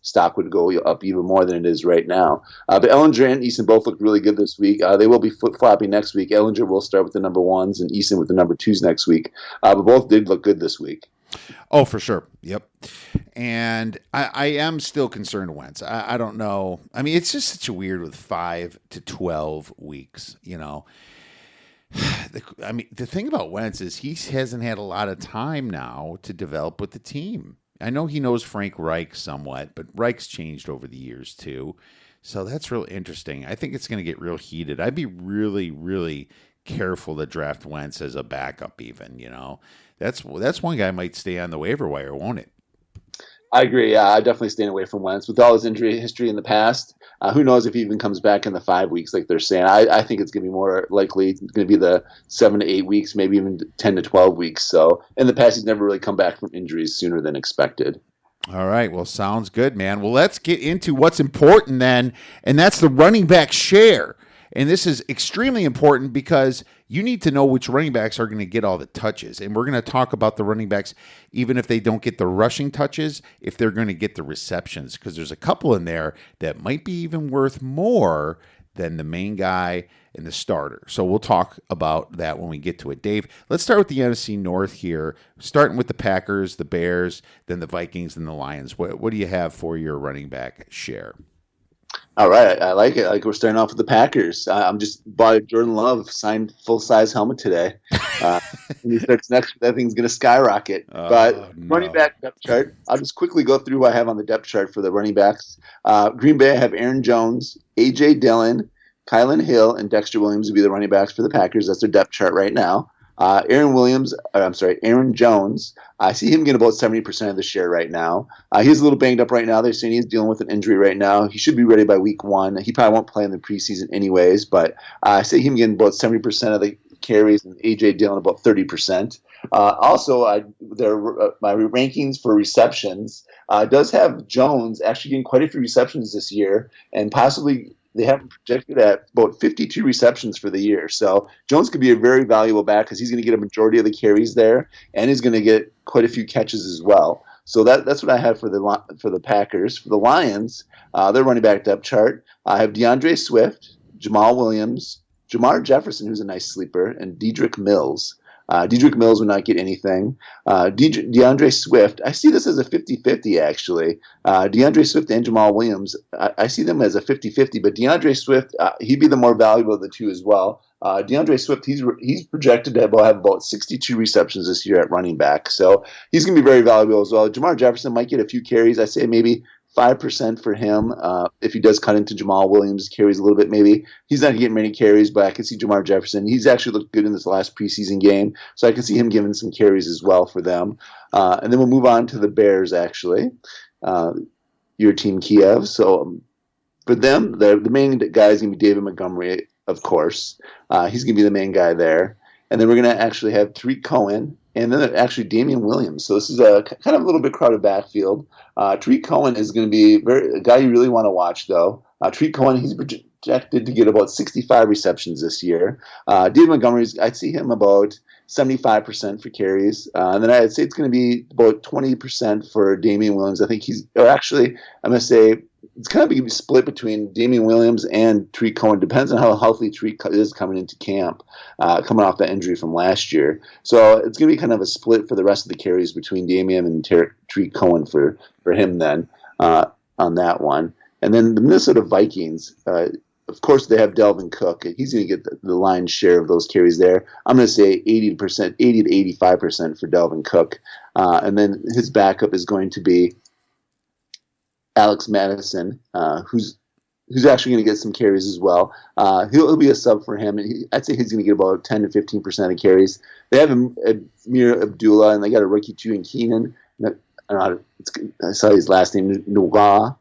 stock would go up even more than it is right now. But Ellenger and Easton both looked really good this week. They will be flip-flopping next week. Ellenger will start with the number 1s and Easton with the number 2s next week. But both did look good this week.
Oh, for sure. Yep. And I am still concerned Wentz. I don't know. It's just such a weird with 5 to 12 weeks, The thing about Wentz is he hasn't had a lot of time now to develop with the team. I know he knows Frank Reich somewhat, but Reich's changed over the years too. So that's real interesting. I think it's going to get real heated. I'd be really, really careful to draft Wentz as a backup even, That's one guy might stay on the waiver wire, won't it?
I agree. Yeah, I definitely staying away from Wentz. With all his injury history in the past, who knows if he even comes back in the 5 weeks like they're saying. I think it's going to be more likely it's going to be the 7 to 8 weeks, maybe even 10 to 12 weeks. So in the past, he's never really come back from injuries sooner than expected.
All right. Well, sounds good, man. Well, let's get into what's important then, and that's the running back share. And this is extremely important because you need to know which running backs are going to get all the touches. And we're going to talk about the running backs, even if they don't get the rushing touches, if they're going to get the receptions, because there's a couple in there that might be even worth more than the main guy and the starter. So we'll talk about that when we get to it. Dave, let's start with the NFC North here, starting with the Packers, the Bears, then the Vikings, and the Lions. What do you have for your running back share?
All right, I like it. We're starting off with the Packers. I'm just bought a Jordan Love signed full-size helmet today. When he starts next, that thing's going to skyrocket. Running back depth chart, I'll just quickly go through what I have on the depth chart for the running backs. Green Bay, I have Aaron Jones, A.J. Dillon, Kylan Hill, and Dexter Williams will be the running backs for the Packers. That's their depth chart right now. Aaron Jones, I see him getting about 70% of the share right now. He's a little banged up right now. They're saying he's dealing with an injury right now. He should be ready by week 1. He probably won't play in the preseason anyways, but I see him getting about 70% of the carries and A.J. Dillon about 30%. My rankings for receptions does have Jones actually getting quite a few receptions this year, and possibly they have him projected at about 52 receptions for the year. So Jones could be a very valuable back because he's going to get a majority of the carries there, and he's going to get quite a few catches as well. So that's what I have for the Packers. For the Lions, their running back depth chart, I have DeAndre Swift, Jamal Williams, Jamar Jefferson, who's a nice sleeper, and Dedrick Mills. Dedrick Mills would not get anything. DeAndre Swift, I see this as a 50-50, actually. DeAndre Swift and Jamal Williams, I see them as a 50-50, but DeAndre Swift, he'd be the more valuable of the two as well. DeAndre Swift, he's projected to have about 62 receptions this year at running back, so he's going to be very valuable as well. Jamar Jefferson might get a few carries. I say maybe 5% for him. If he does cut into Jamal Williams, carries a little bit maybe. He's not getting many carries, but I can see Jamar Jefferson. He's actually looked good in this last preseason game, so I can see him giving some carries as well for them. And then we'll move on to the Bears, actually. Your team, Kiev. So for them, the main guy is going to be David Montgomery, of course. He's going to be the main guy there. And then we're going to actually have Tariq Cohen, and then actually Damian Williams. So this is a kind of a little bit crowded backfield. Tariq Cohen is going to be a guy you really want to watch, though. Tariq Cohen, he's projected to get about 65 receptions this year. David Montgomery, I'd see him about 75% for carries. And then I'd say it's going to be about 20% for Damian Williams. I think I'm going to say it's kind of going to be split between Damian Williams and Tariq Cohen. Depends on how healthy Tariq is coming into camp, coming off that injury from last year. So it's going to be kind of a split for the rest of the carries between Damian and Tariq Cohen for him then on that one. And then the Minnesota Vikings, of course, they have Delvin Cook. He's going to get the lion's share of those carries there. I'm going to say 80 to 85% for Delvin Cook. And then his backup is going to be Alex Madison, who's actually going to get some carries as well. He'll be a sub for him, and I'd say he's going to get about 10 to 15% of carries. They have Amir Abdullah, and they got a rookie too in Keenan. I saw his last name, Noah.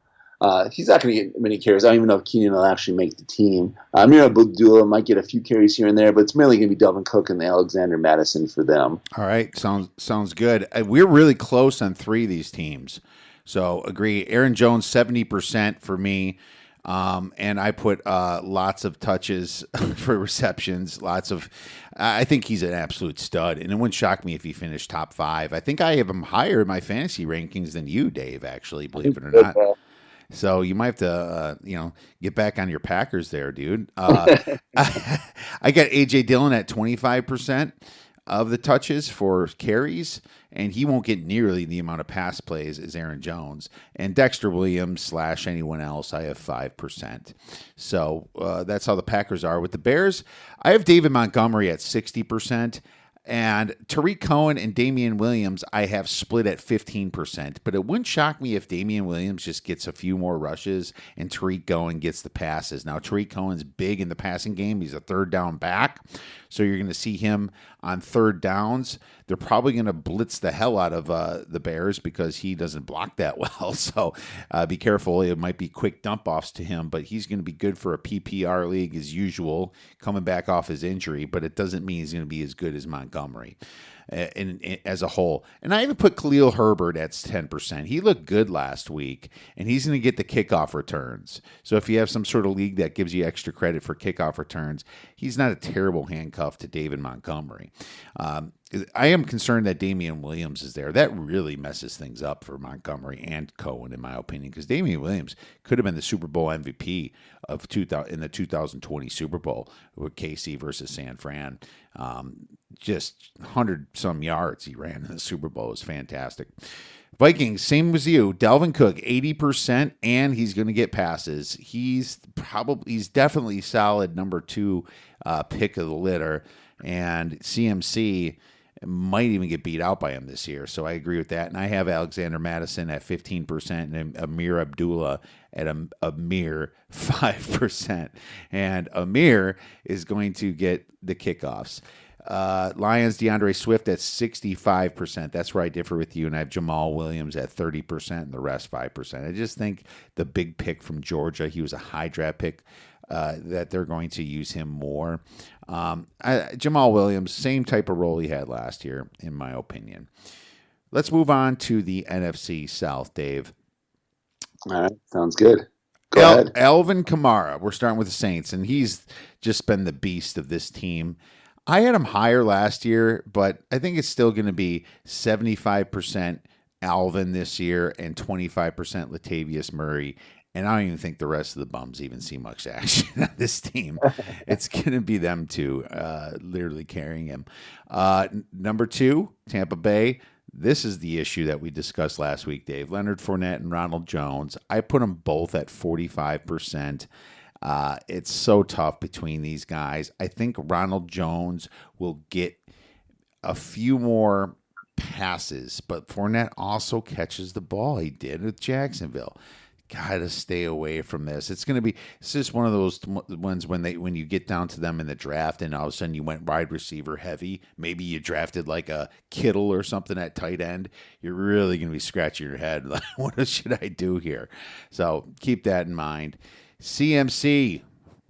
He's not going to get many carries. I don't even know if Keenan will actually make the team. Amir Abdullah might get a few carries here and there, but it's mainly going to be Delvin Cook and Alexander Madison for them.
All right, sounds good. We're really close on 3 of these teams. So agree. Aaron Jones, 70% for me. And I put lots of touches for receptions, I think he's an absolute stud, and it wouldn't shock me if he finished top 5. I think I have him higher in my fantasy rankings than you, Dave, actually, believe it or not. So you might have to, get back on your Packers there, dude. I got A.J. Dillon at 25% of the touches for carries, and he won't get nearly the amount of pass plays as Aaron Jones. And Dexter Williams / anyone else, I have 5%. So that's how the Packers are. With the Bears, I have David Montgomery at 60%. And Tariq Cohen and Damian Williams, I have split at 15%. But it wouldn't shock me if Damian Williams just gets a few more rushes and Tariq Cohen gets the passes. Now, Tariq Cohen's big in the passing game. He's a third down back. So you're going to see him on third downs. They're probably going to blitz the hell out of the Bears because he doesn't block that well. So be careful. It might be quick dump-offs to him, but he's going to be good for a PPR league as usual, coming back off his injury. But it doesn't mean he's going to be as good as Montgomery as a whole. And I even put Khalil Herbert at 10%. He looked good last week, and he's going to get the kickoff returns. So if you have some sort of league that gives you extra credit for kickoff returns, he's not a terrible handcuff to David Montgomery. I am concerned that Damian Williams is there. That really messes things up for Montgomery and Cohen, in my opinion, because Damian Williams could have been the Super Bowl MVP in the 2020 Super Bowl with KC versus San Fran. Just 100-some yards he ran in the Super Bowl. It was fantastic. Vikings, same as you. Dalvin Cook, 80%, and he's going to get passes. He's definitely solid number 2 pick of the litter, and CMC might even get beat out by him this year. So I agree with that. And I have Alexander Madison at 15% and Amir Abdullah at a mere 5%. And Amir is going to get the kickoffs. Lions, DeAndre Swift at 65%. That's where I differ with you. And I have Jamal Williams at 30% and the rest 5%. I just think the big pick from Georgia, he was a high draft pick, that they're going to use him more. Jamal Williams, same type of role he had last year, in my opinion. Let's move on to the NFC South, Dave.
All right, sounds good. Go ahead.
Alvin Kamara, we're starting with the Saints, and he's just been the beast of this team. I had him higher last year, but I think it's still going to be 75% Alvin this year and 25% Latavius Murray. And I don't even think the rest of the bums even see much action on this team. It's going to be them two literally carrying him. Number 2, Tampa Bay. This is the issue that we discussed last week, Dave. Leonard Fournette and Ronald Jones. I put them both at 45%. It's so tough between these guys. I think Ronald Jones will get a few more passes, but Fournette also catches the ball. He did with Jacksonville. Got to stay away from this. It's just one of those ones when you get down to them in the draft and all of a sudden you went wide receiver heavy. Maybe you drafted like a Kittle or something at tight end. You're really going to be scratching your head. Like, what should I do here? So keep that in mind. CMC,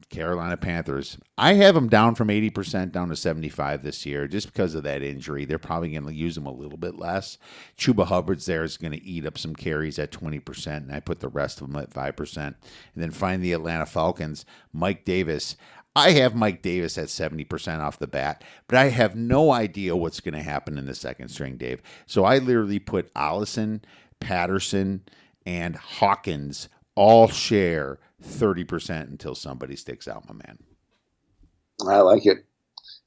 Carolina Panthers. I have them down from 80% down to 75 this year just because of that injury. They're probably going to use them a little bit less. Chuba Hubbard's there is going to eat up some carries at 20%, and I put the rest of them at 5%. And then find the Atlanta Falcons, Mike Davis. I have Mike Davis at 70% off the bat, but I have no idea what's going to happen in the second string, Dave. So I literally put Allison, Patterson, and Hawkins all share 30% until somebody sticks out, my man.
I like it.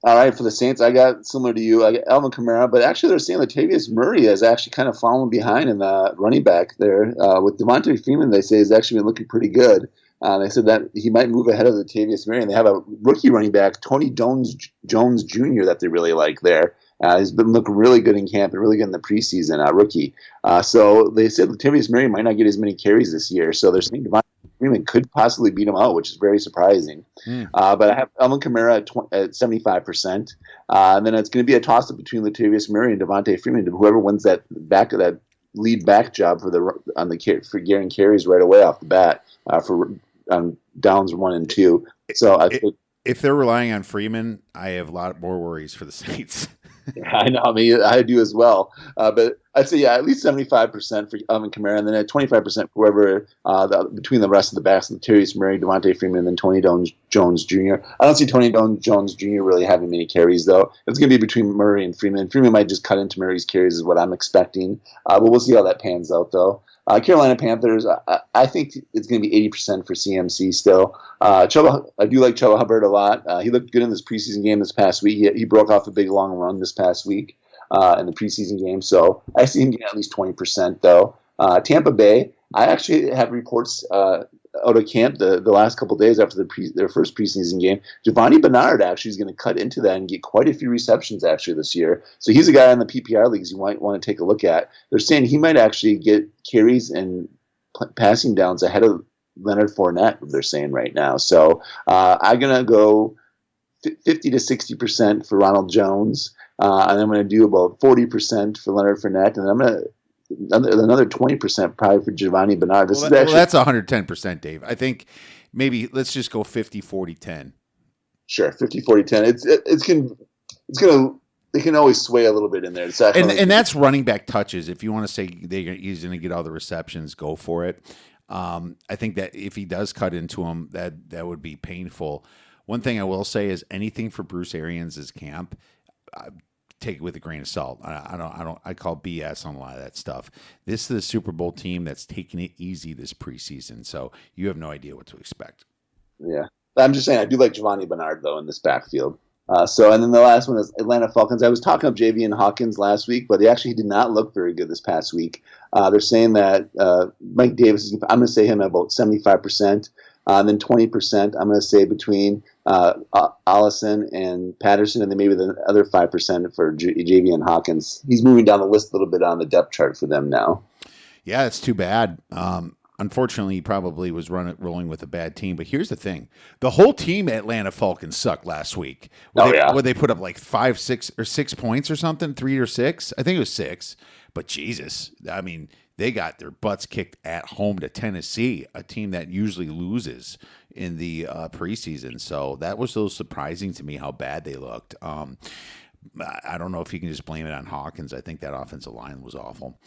All right, for the Saints, I got similar to you. I got Alvin Kamara, but actually they're saying Latavius Murray has actually kind of fallen behind in the running back there. With Devontae Freeman, they say, has actually been looking pretty good. They said that he might move ahead of Latavius Murray, and they have a rookie running back, Tony Jones Jr., that they really like there. He's been looking really good in camp and really good in the preseason, rookie. So they said Latavius Murray might not get as many carries this year. So they're saying Devontae Freeman could possibly beat him out, which is very surprising. But I have Alvin Kamara at 75%. And then it's going to be a toss-up between Latavius Murray and Devontae Freeman. Whoever wins that lead back job for getting carries right away off the bat for downs 1 and 2. So I think
if they're relying on Freeman, I have a lot more worries for the Saints.
Yeah, I know. I mean, I do as well. But I'd say, at least 75% for Alvin Kamara, and then at 25% for whoever between the rest of the backs, Latavius Murray, Devontae Freeman, and then Tony Jones Jr. I don't see Tony Jones Jr. really having many carries, though. It's going to be between Murray and Freeman. Freeman might just cut into Murray's carries is what I'm expecting. But we'll see how that pans out, though. Carolina Panthers, I think it's going to be 80% for CMC still. I do like Chuba Hubbard a lot. He looked good in this preseason game this past week. He broke off a big long run this past week in the preseason game. So I see him getting at least 20%, though. Tampa Bay, I actually have reports out of camp the last couple of days after their first preseason game. Giovanni Bernard actually is going to cut into that and get quite a few receptions actually this year. So he's a guy in the PPR leagues you might want to take a look at. They're saying he might actually get carries and passing downs ahead of Leonard Fournette, they're saying right now. So I'm going to go 50 to 60% for Ronald Jones, and I'm going to do about 40% for Leonard Fournette, and I'm going to another 20% probably for Giovanni Bernard.
That's 110%, Dave. I think maybe let's just go 50, 40, 10.
Sure, 50, 40, 10. They can always sway a little bit in there.
And that's running back touches. If you want to say he's going to get all the receptions, go for it. I think that if he does cut into him, that would be painful. One thing I will say is anything for Bruce Arians' camp, take it with a grain of salt. I call BS on a lot of that stuff. This is the Super Bowl team that's taking it easy this preseason, so you have no idea what to expect.
Yeah, I'm just saying I do like Giovanni Bernard though in this backfield. And then the last one is Atlanta Falcons. I was talking up JV and Hawkins last week, but they actually did not look very good this past week. They're saying that Mike Davis I'm going to say him at about 75%. And then 20%, I'm going to say between Allison and Patterson, and then maybe the other 5% for JV and Hawkins. He's moving down the list a little bit on the depth chart for them now.
Yeah, it's too bad. unfortunately, he probably was rolling with a bad team. But here's the thing: the whole team Atlanta Falcons sucked last week. Where they put up like 5, 6, or 6 points or something, 3 or 6. I think it was 6. But Jesus, I mean, they got their butts kicked at home to Tennessee, a team that usually loses in the preseason. So that was so surprising to me how bad they looked. I don't know if you can just blame it on Hawkins. I think that offensive line was awful.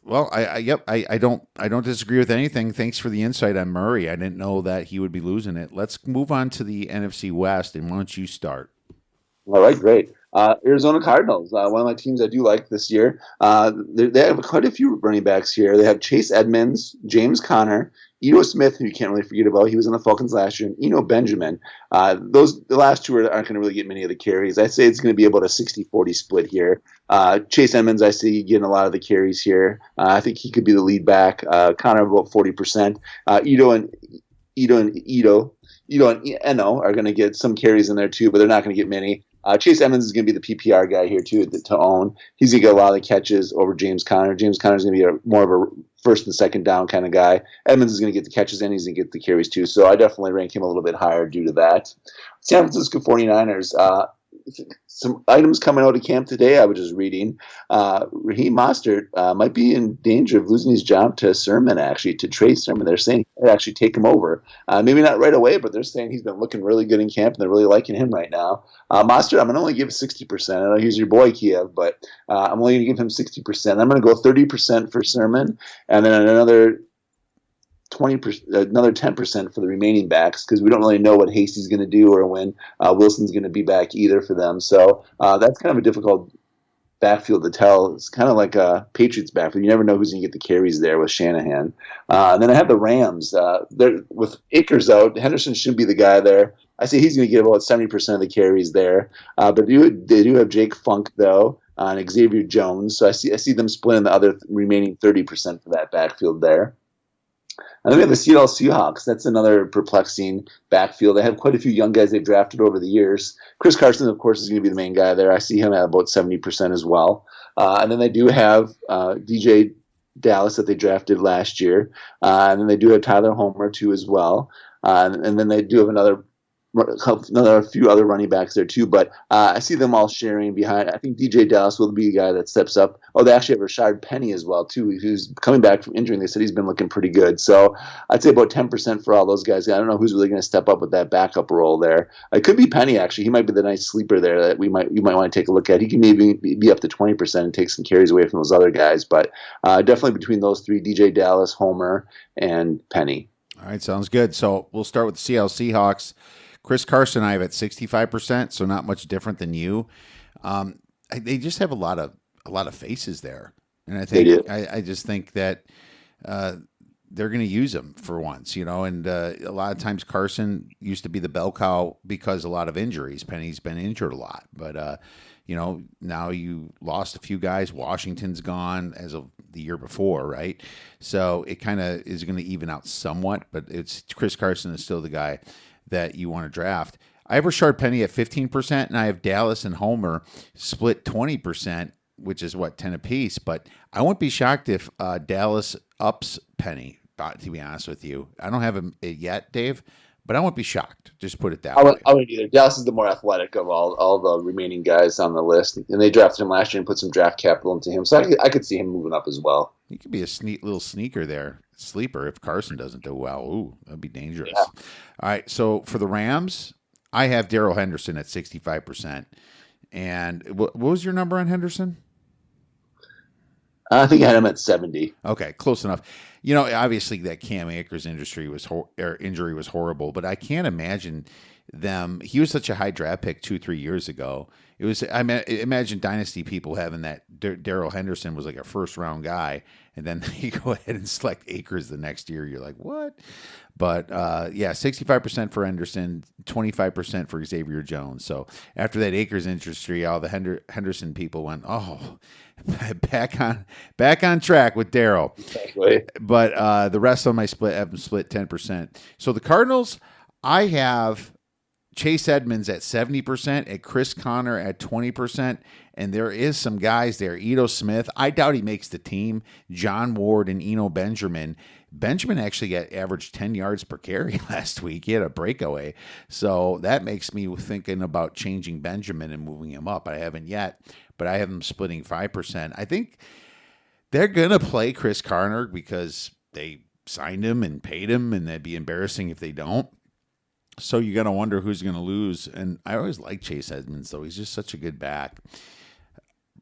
Well, I don't disagree with anything. Thanks for the insight on Murray. I didn't know that he would be losing it. Let's move on to the NFC West, and why don't you start?
All right, great. Arizona Cardinals, one of my teams I do like this year. They have quite a few running backs here. They have Chase Edmonds, James Conner, Ito Smith, who you can't really forget about. He was on the Falcons last year, and Eno Benjamin. The last two aren't going to really get many of the carries. I say it's going to be about a 60-40 split here. Chase Edmonds, I see getting a lot of the carries here. I think he could be the lead back. Conner about 40%. Ito and Eno are going to get some carries in there too, but they're not going to get many. Chase Edmonds is going to be the PPR guy here too to own. He's going to get a lot of the catches over James Conner. James Conner is going to be more of a first and second down kind of guy. Edmonds is going to get the catches and he's going to get the carries too. So I definitely rank him a little bit higher due to that. San Francisco 49ers. Some items coming out of camp today I was just reading. Raheem Mostert might be in danger of losing his job to Sermon, actually, to Trey Sermon. They're saying they'd actually take him over. Maybe not right away, but they're saying he's been looking really good in camp, and they're really liking him right now. Mostert, I'm going to only give 60%. I know he's your boy, Kiev, but I'm only going to give him 60%. I'm going to go 30% for Sermon, and then another 10% for the remaining backs, because we don't really know what Hasty's going to do or when Wilson's going to be back either for them. So that's kind of a difficult backfield to tell. It's kind of like a Patriots backfield. You never know who's going to get the carries there with Shanahan. And then I have the Rams. With Akers out, Henderson should be the guy there. I see he's going to get about 70% of the carries there. But they do have Jake Funk, though, and Xavier Jones. So I see them splitting the other remaining 30% for that backfield there. And then we have the Seattle Seahawks. That's another perplexing backfield. They have quite a few young guys they've drafted over the years. Chris Carson, of course, is going to be the main guy there. I see him at about 70% as well. And then they do have DJ Dallas that they drafted last year. And then they do have Tyler Homer, too, as well. And then they do have another few other running backs there too, but I see them all sharing behind. I think DJ Dallas will be the guy that steps up. Oh, they actually have Rashard Penny as well too, who's coming back from injury. They said he's been looking pretty good. So I'd say about 10% for all those guys. I don't know who's really going to step up with that backup role there. It could be Penny actually. He might be the nice sleeper there that you might want to take a look at. He can maybe be up to 20% and take some carries away from those other guys. But definitely between those three: DJ Dallas, Homer, and Penny.
All right, sounds good. So we'll start with the Seattle Seahawks. Chris Carson, I have at 65%, so not much different than you. They just have a lot of faces there, and I just think that they're going to use him for once, And a lot of times Carson used to be the bell cow because a lot of injuries. Penny's been injured a lot, but now you lost a few guys. Washington's gone as of the year before, right? So it kind of is going to even out somewhat, but it's Chris Carson is still the guy that you want to draft. I have Rashard Penny at 15%, and I have Dallas and Homer split 20%, which is 10 apiece. But I wouldn't be shocked if Dallas ups Penny, to be honest with you. I don't have him yet, Dave, but I won't be shocked. Just put it that way.
I wouldn't either. Dallas is the more athletic of all the remaining guys on the list, and they drafted him last year and put some draft capital into him. So I could see him moving up as well.
He could be a little sneaker there. Sleeper if Carson doesn't do well. Ooh, that'd be dangerous.
Yeah.
All right, so for the Rams, I have Darrell Henderson at 65%. And what was your number on Henderson?
I think I had him at 70.
Okay, close enough. Obviously that Cam Akers injury was horrible, but I can't imagine them. He was such a high draft pick 2-3 years ago. It was. Imagine dynasty people having that. Darrell Henderson was like a first round guy, and then you go ahead and select Akers the next year. You're like, what? But 65% for Henderson, 25% for Xavier Jones. So after that Akers injury, all the Henderson people went, oh, back on track with Darrell.
Exactly.
But the rest of my split have them split 10%. So the Cardinals, I have Chase Edmonds at 70%, at Chris Conner at 20%, and there is some guys there. Ito Smith, I doubt he makes the team. John Ward and Eno Benjamin. Benjamin actually got averaged 10 yards per carry last week. He had a breakaway. So that makes me thinking about changing Benjamin and moving him up. I haven't yet, but I have him splitting 5%. I think they're going to play Chris Conner because they signed him and paid him, and that'd be embarrassing if they don't. So you're going to wonder who's going to lose. And I always like Chase Edmonds, though. He's just such a good back.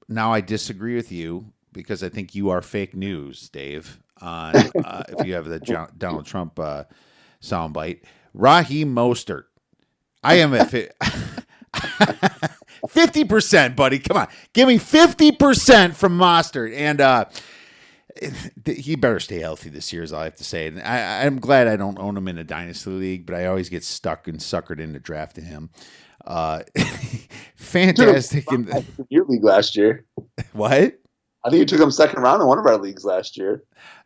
Now, I disagree with you because I think you are fake news, Dave, on if you have the Donald Trump soundbite. Raheem Mostert. I am at 50%, buddy. Come on. Give me 50% from Mostert. And he better stay healthy this year, is all I have to say. And I'm glad I don't own him in a dynasty league, but I always get stuck and suckered into drafting him. Fantastic. In
your league last year.
What?
I think you took him second round in one of our leagues last year.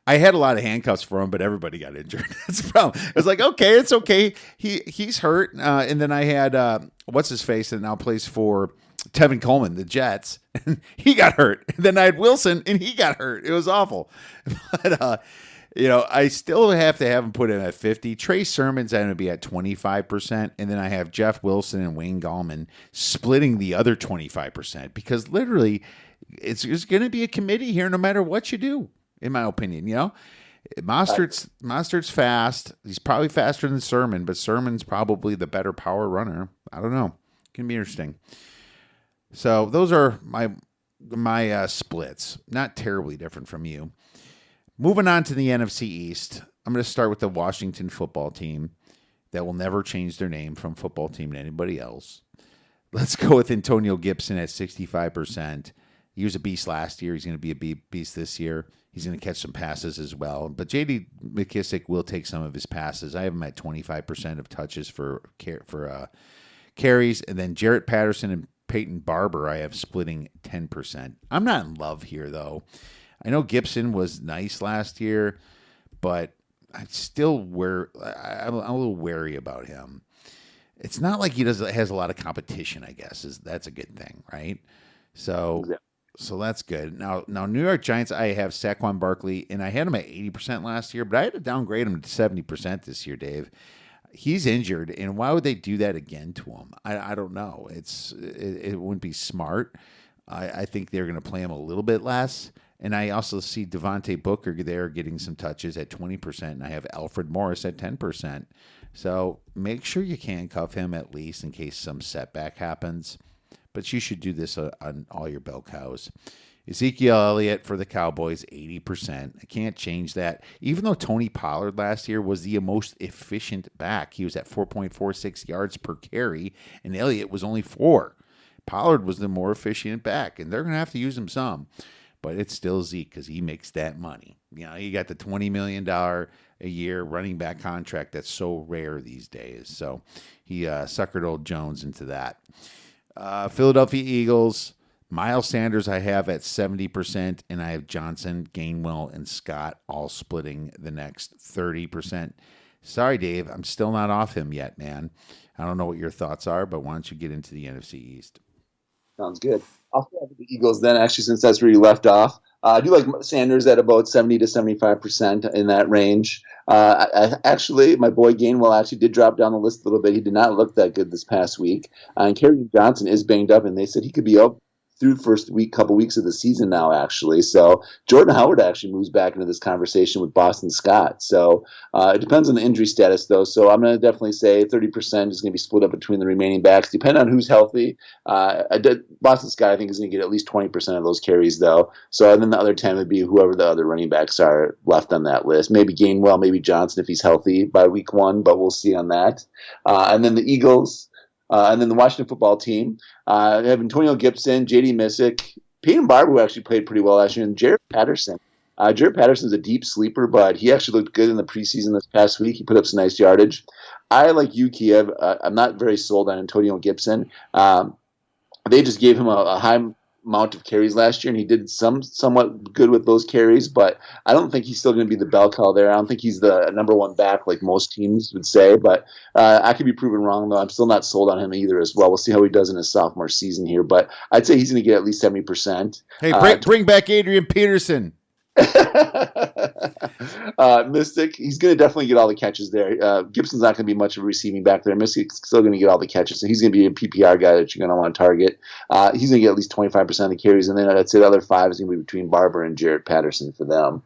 I had a lot of handcuffs for him, but everybody got injured. That's the problem. It was like, okay, it's okay. He's hurt. And then I had, what's his face that now plays for Tevin Coleman, the Jets. And he got hurt. And then I had Wilson, and he got hurt. It was awful. But, I still have to have him put in at 50. Trey Sermon's going to be at 25%. And then I have Jeff Wilson and Wayne Gallman splitting the other 25% because literally it's going to be a committee here no matter what you do, in my opinion. Mostert's fast. He's probably faster than Sermon, but Sermon's probably the better power runner. I don't know. It can be interesting. So those are my splits. Not terribly different from you. Moving on to the NFC East, I'm going to start with the Washington football team that will never change their name from football team to anybody else. Let's go with Antonio Gibson at 65%. He was a beast last year. He's going to be a beast this year. He's going to catch some passes as well. But J.D. McKissick will take some of his passes. I have him at 25% of touches for carries. And then Jarrett Patterson and Peyton Barber, I have splitting 10%. I'm not in love here, though. I know Gibson was nice last year, but I'm a little wary about him. It's not like he has a lot of competition, I guess. That's a good thing, right? So that's good. Now New York Giants, I have Saquon Barkley, and I had him at 80% last year, but I had to downgrade him to 70% this year, Dave. He's injured, and why would they do that again to him? I don't know. It wouldn't be smart. I think they're going to play him a little bit less. And I also see Devontae Booker there getting some touches at 20%, and I have Alfred Morris at 10%. So make sure you handcuff him at least in case some setback happens. But you should do this on all your bell cows. Ezekiel Elliott for the Cowboys, 80%. I can't change that. Even though Tony Pollard last year was the most efficient back, he was at 4.46 yards per carry, and Elliott was only 4. Pollard was the more efficient back, and they're going to have to use him some. But it's still Zeke because he makes that money. You got the $20 million a year running back contract that's so rare these days. So he suckered old Jones into that. Philadelphia Eagles, Miles Sanders I have at 70%, and I have Johnson, Gainwell, and Scott all splitting the next 30%. Sorry, Dave, I'm still not off him yet, man. I don't know what your thoughts are, but why don't you get into the NFC East?
Sounds good. I'll start with the Eagles then, actually, since that's where you left off. I do like Sanders at about 70 to 75% in that range. Actually, my boy Gainwell actually did drop down the list a little bit. He did not look that good this past week. And Kerryon Johnson is banged up, and they said he could be out through the couple weeks of the season now, actually. So Jordan Howard actually moves back into this conversation with Boston Scott. So it depends on the injury status, though. So I'm going to definitely say 30% is going to be split up between the remaining backs, depending on who's healthy. Boston Scott, I think, is going to get at least 20% of those carries, though. So then the other 10 would be whoever the other running backs are left on that list. Maybe Gainwell, maybe Johnson if he's healthy by week 1, but we'll see on that. And then the Eagles. And then the Washington football team, have Antonio Gibson, J.D. Missick, Peyton Barber, who actually played pretty well last year, and Jarrett Patterson. Jarrett Patterson's a deep sleeper, but he actually looked good in the preseason this past week. He put up some nice yardage. I, like you, Kiev, I'm not very sold on Antonio Gibson. They just gave him a high amount of carries last year, and he did somewhat good with those carries, but I don't think he's still going to be the bell cow there. I don't think he's the number one back like most teams would say, but I could be proven wrong, though. I'm still not sold on him either as well. We'll see how he does in his sophomore season here, but I'd say he's going to get at least 70%.
Hey, bring back Adrian Peterson.
Mystic, he's going to definitely get all the catches there. Gibson's not going to be much of a receiving back there. Mystic's still going to get all the catches, so he's going to be a PPR guy that you're going to want to target. He's going to get at least 25% of the carries, and then I'd say the other 5 is going to be between Barber and Jarrett Patterson for them.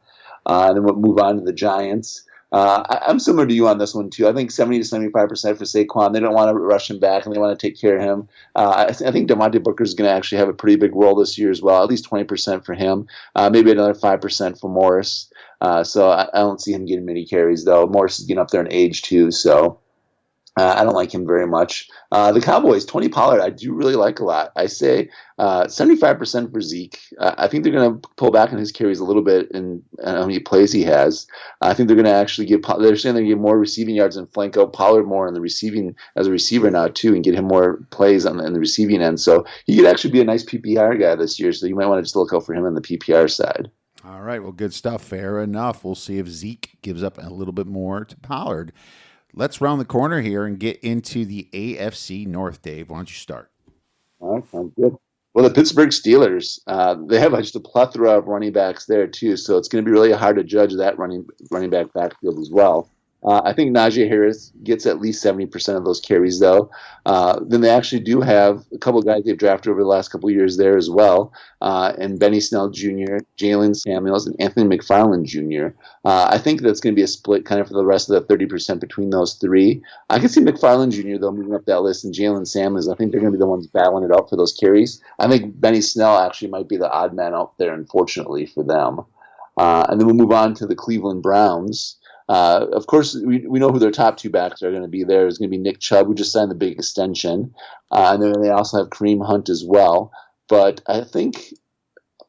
And then we'll move on to the Giants. I'm similar to you on this one, too. I think 70 to 75% for Saquon. They don't want to rush him back, and they want to take care of him. I think Devontae Booker is going to actually have a pretty big role this year as well, at least 20% for him, maybe another 5% for Morris. So I don't see him getting many carries, though. Morris is getting up there in age, too, so I don't like him very much. The Cowboys, Tony Pollard, I do really like a lot. I say 75% for Zeke. I think they're going to pull back on his carries a little bit in how many plays he has. I think they're going to actually they're saying they give more receiving yards and flank out Pollard more in the receiving as a receiver now, too, and get him more plays in the receiving end. So he could actually be a nice PPR guy this year, so you might want to just look out for him on the PPR side.
All right, well, good stuff. Fair enough. We'll see if Zeke gives up a little bit more to Pollard. Let's round the corner here and get into the AFC North, Dave. Why don't you start?
All right, sounds good. Well, the Pittsburgh Steelers, they have just a plethora of running backs there, too, so it's going to be really hard to judge that running back backfield as well. I think Naji Harris gets at least 70% of those carries, though. Then they actually do have a couple of guys they've drafted over the last couple of years there as well, and Benny Snell Jr., Jalen Samuels, and Anthony McFarland Jr. I think that's going to be a split kind of for the rest of the 30% between those 3. I can see McFarland Jr., though, moving up that list, and Jalen Samuels. I think they're going to be the ones battling it out for those carries. I think Benny Snell actually might be the odd man out there, unfortunately, for them. And then we'll move on to the Cleveland Browns. Of course, we know who their top 2 backs are going to be. There is going to be Nick Chubb, who just signed the big extension. And then they also have Kareem Hunt as well. But I think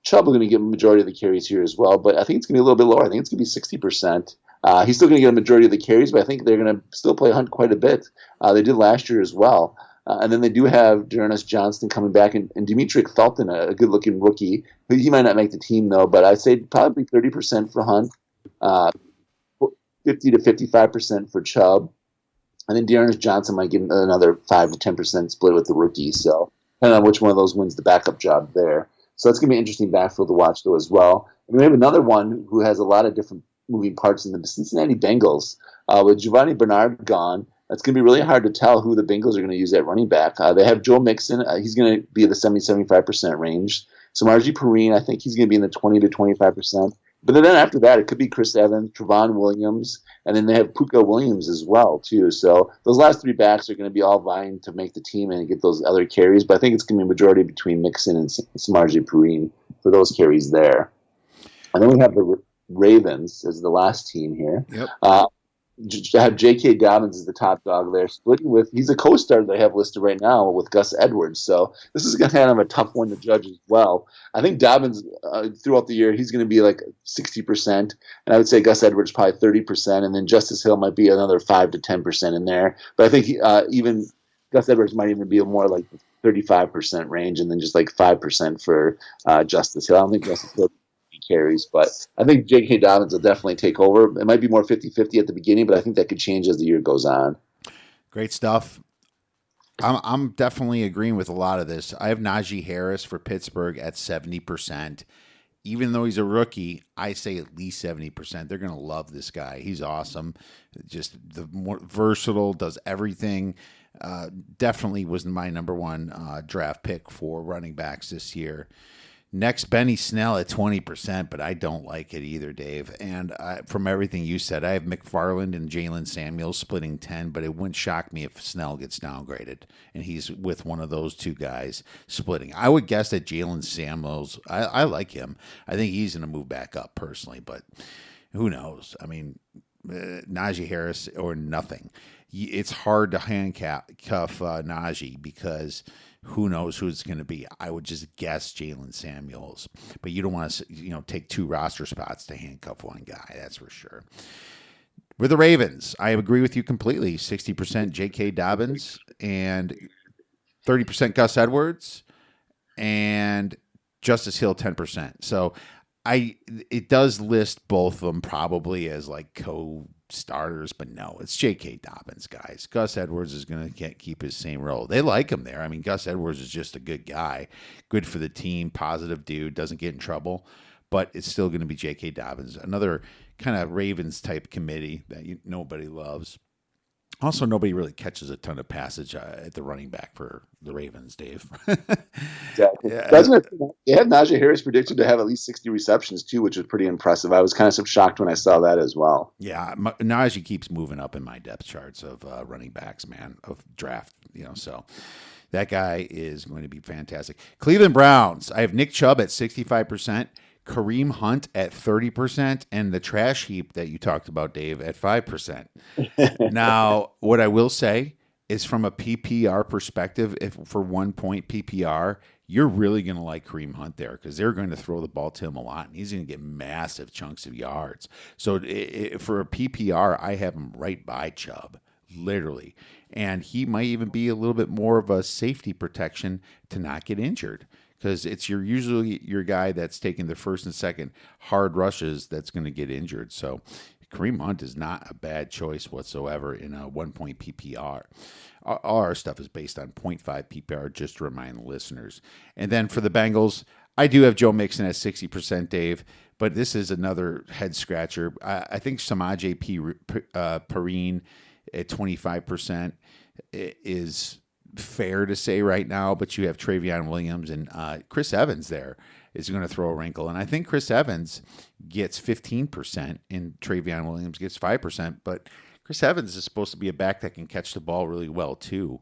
Chubb is going to get a majority of the carries here as well. But I think it's going to be a little bit lower. I think it's going to be 60%. He's still going to get a majority of the carries, but I think they're going to still play Hunt quite a bit. They did last year as well. And then they do have Dearness Johnston coming back and Demetric Felton, a good-looking rookie. He might not make the team, though, but I'd say probably 30% for Hunt. 50 to 55% for Chubb. And then Dearness Johnson might get another 5 to 10% split with the rookie. So depending on which one of those wins the backup job there. So it's going to be an interesting backfield to watch, though, as well. And we have another one who has a lot of different moving parts in the Cincinnati Bengals. With Giovanni Bernard gone, it's going to be really hard to tell who the Bengals are going to use at running back. They have Joe Mixon. He's going to be in the 70-75% range. So Margie Perrine, I think he's going to be in the 20 to 25%. But then after that, it could be Chris Evans, Trevon Williams, and then they have Puka Williams as well, too. So those last 3 backs are going to be all vying to make the team and get those other carries. But I think it's going to be a majority between Mixon and Samaje Perine for those carries there. And then we have the Ravens as the last team here.
Yep.
Have J.K. Dobbins as the top dog there, splitting with, he's a co-star they have listed right now with Gus Edwards. So this is kind of a tough one to judge as well. I think Dobbins, throughout the year, he's going to be like 60%. And I would say Gus Edwards probably 30%. And then Justice Hill might be another 5 to 10% in there. But I think even Gus Edwards might even be more like 35% range and then just like 5% for Justice Hill. I don't think Justice Hill carries, but I think J.K. Dobbins will definitely take over. It might be more 50-50 at the beginning, but I think that could change as the year goes on.
Great stuff. I'm definitely agreeing with a lot of this. I have Naji Harris for Pittsburgh at 70%. Even though he's a rookie, I say at least 70%. They're going to love this guy. He's awesome. Just the more versatile, does everything. Definitely was my number 1 draft pick for running backs this year. Next, Benny Snell at 20%, but I don't like it either, Dave. And from everything you said, I have McFarland and Jalen Samuels splitting 10, but it wouldn't shock me if Snell gets downgraded and he's with one of those 2 guys splitting. I would guess that Jalen Samuels, I like him. I think he's going to move back up personally, but who knows? I mean, Naji Harris or nothing. It's hard to handcuff Naji because who knows who it's going to be. I would just guess Jalen Samuels, but you don't want to, take 2 roster spots to handcuff one guy. That's for sure. With the Ravens, I agree with you completely. 60% J.K. Dobbins and 30% Gus Edwards and Justice Hill 10%. So it does list both of them probably as like co-starters, but no, it's J.K. Dobbins, guys. Gus Edwards is going to keep his same role. They like him there. I mean, Gus Edwards is just a good guy, good for the team, positive dude, doesn't get in trouble, but it's still going to be J.K. Dobbins, another kind of Ravens type committee that nobody loves. Also, nobody really catches a ton of passage at the running back for the Ravens, Dave.
Exactly.
Yeah.
They had Naji Harris predicted to have at least 60 receptions, too, which was pretty impressive. I was kind of shocked when I saw that as well.
Yeah, Naji keeps moving up in my depth charts of running backs, man, of draft, so that guy is going to be fantastic. Cleveland Browns, I have Nick Chubb at 65%. Kareem Hunt at 30%, and the trash heap that you talked about, Dave, at 5%. Now, what I will say is from a PPR perspective, if for 1 point PPR, you're really going to like Kareem Hunt there because they're going to throw the ball to him a lot, and he's going to get massive chunks of yards. So for a PPR, I have him right by Chubb, literally. And he might even be a little bit more of a safety protection to not get injured, because it's usually your guy that's taking the first and second hard rushes that's going to get injured. So Kareem Hunt is not a bad choice whatsoever in a 1 point PPR. All our stuff is based on 0.5 PPR, just to remind the listeners. And then for the Bengals, I do have Joe Mixon at 60%, Dave, but this is another head scratcher. I think Samaje Perine at 25% is fair to say right now, but you have Travion Williams and Chris Evans there is going to throw a wrinkle. And I think Chris Evans gets 15% and Travion Williams gets 5%, but Chris Evans is supposed to be a back that can catch the ball really well too.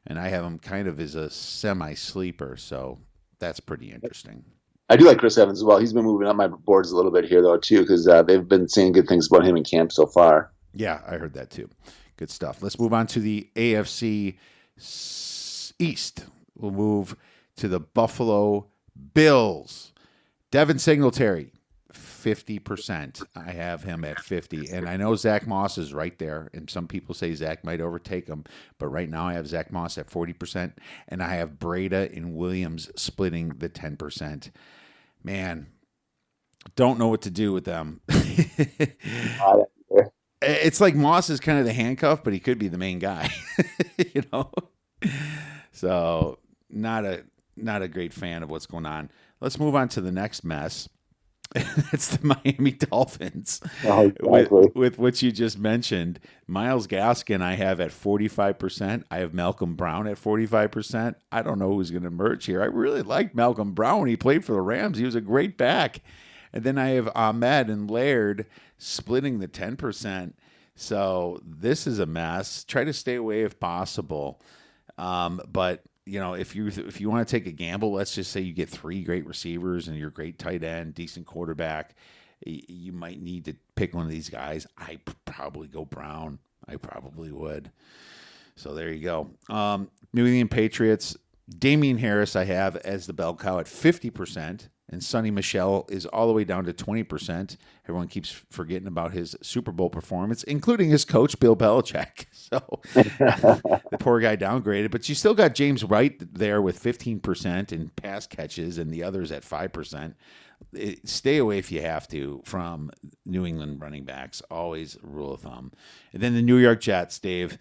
And I have him kind of as a semi-sleeper, so that's pretty interesting.
I do like Chris Evans as well. He's been moving up my boards a little bit here, though, too, because they've been saying good things about him in camp so far.
Yeah, I heard that too. Good stuff. Let's move on to the AFC East. We'll move to the Buffalo Bills. Devin Singletary, 50%. I have him at 50. And I know Zach Moss is right there. And some people say Zach might overtake him. But right now I have Zach Moss at 40%. And I have Breda and Williams splitting the 10%. Man, don't know what to do with them. It's like Moss is kind of the handcuff, but he could be the main guy, So not a great fan of what's going on. Let's move on to the next mess. It's the Miami Dolphins.
Oh, exactly.
with what you just mentioned. Myles Gaskin I have at 45%. I have Malcolm Brown at 45%. I don't know who's going to emerge here. I really liked Malcolm Brown when he played for the Rams. He was a great back. And then I have Ahmed and Laird splitting the 10%. So this is a mess. Try to stay away if possible. But if you want to take a gamble, let's just say you get 3 great receivers and you're a great tight end, decent quarterback. You might need to pick one of these guys. I probably go Brown. I probably would. So there you go. New England Patriots. Damian Harris I have as the bell cow at 50%. And Sonny Michel is all the way down to 20%. Everyone keeps forgetting about his Super Bowl performance, including his coach, Bill Belichick. So the poor guy downgraded. But you still got James White there with 15% in pass catches and the others at 5%. Stay away if you have to from New England running backs. Always a rule of thumb. And then the New York Jets, Dave.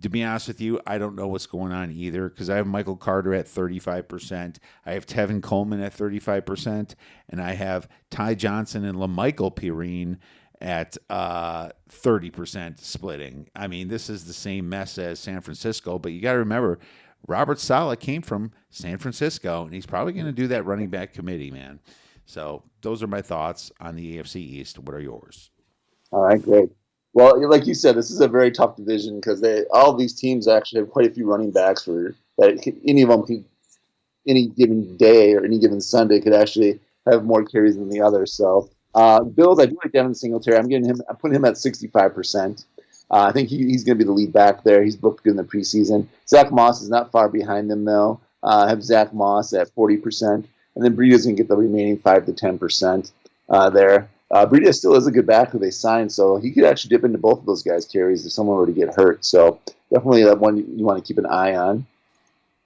To be honest with you, I don't know what's going on either because I have Michael Carter at 35%. I have Tevin Coleman at 35%. And I have Ty Johnson and LaMichael Pirine at 30% splitting. I mean, this is the same mess as San Francisco, but you got to remember, Robert Saleh came from San Francisco, and he's probably going to do that running back committee, man. So those are my thoughts on the AFC East. What are yours?
All right, great. Well, like you said, this is a very tough division because all these teams actually have quite a few running backs any of them could, any given day or any given Sunday could actually have more carries than the other. So Bills, I do like Devin Singletary. I'm putting him at 65%. I think he's going to be the lead back there. He's looked good in the preseason. Zach Moss is not far behind them though. I have Zach Moss at 40%, and then Breeda's going to get the remaining 5 to 10% there. Breida still is a good back who they signed, so he could actually dip into both of those guys' carries if someone were to get hurt. So definitely that one you want to keep an eye on.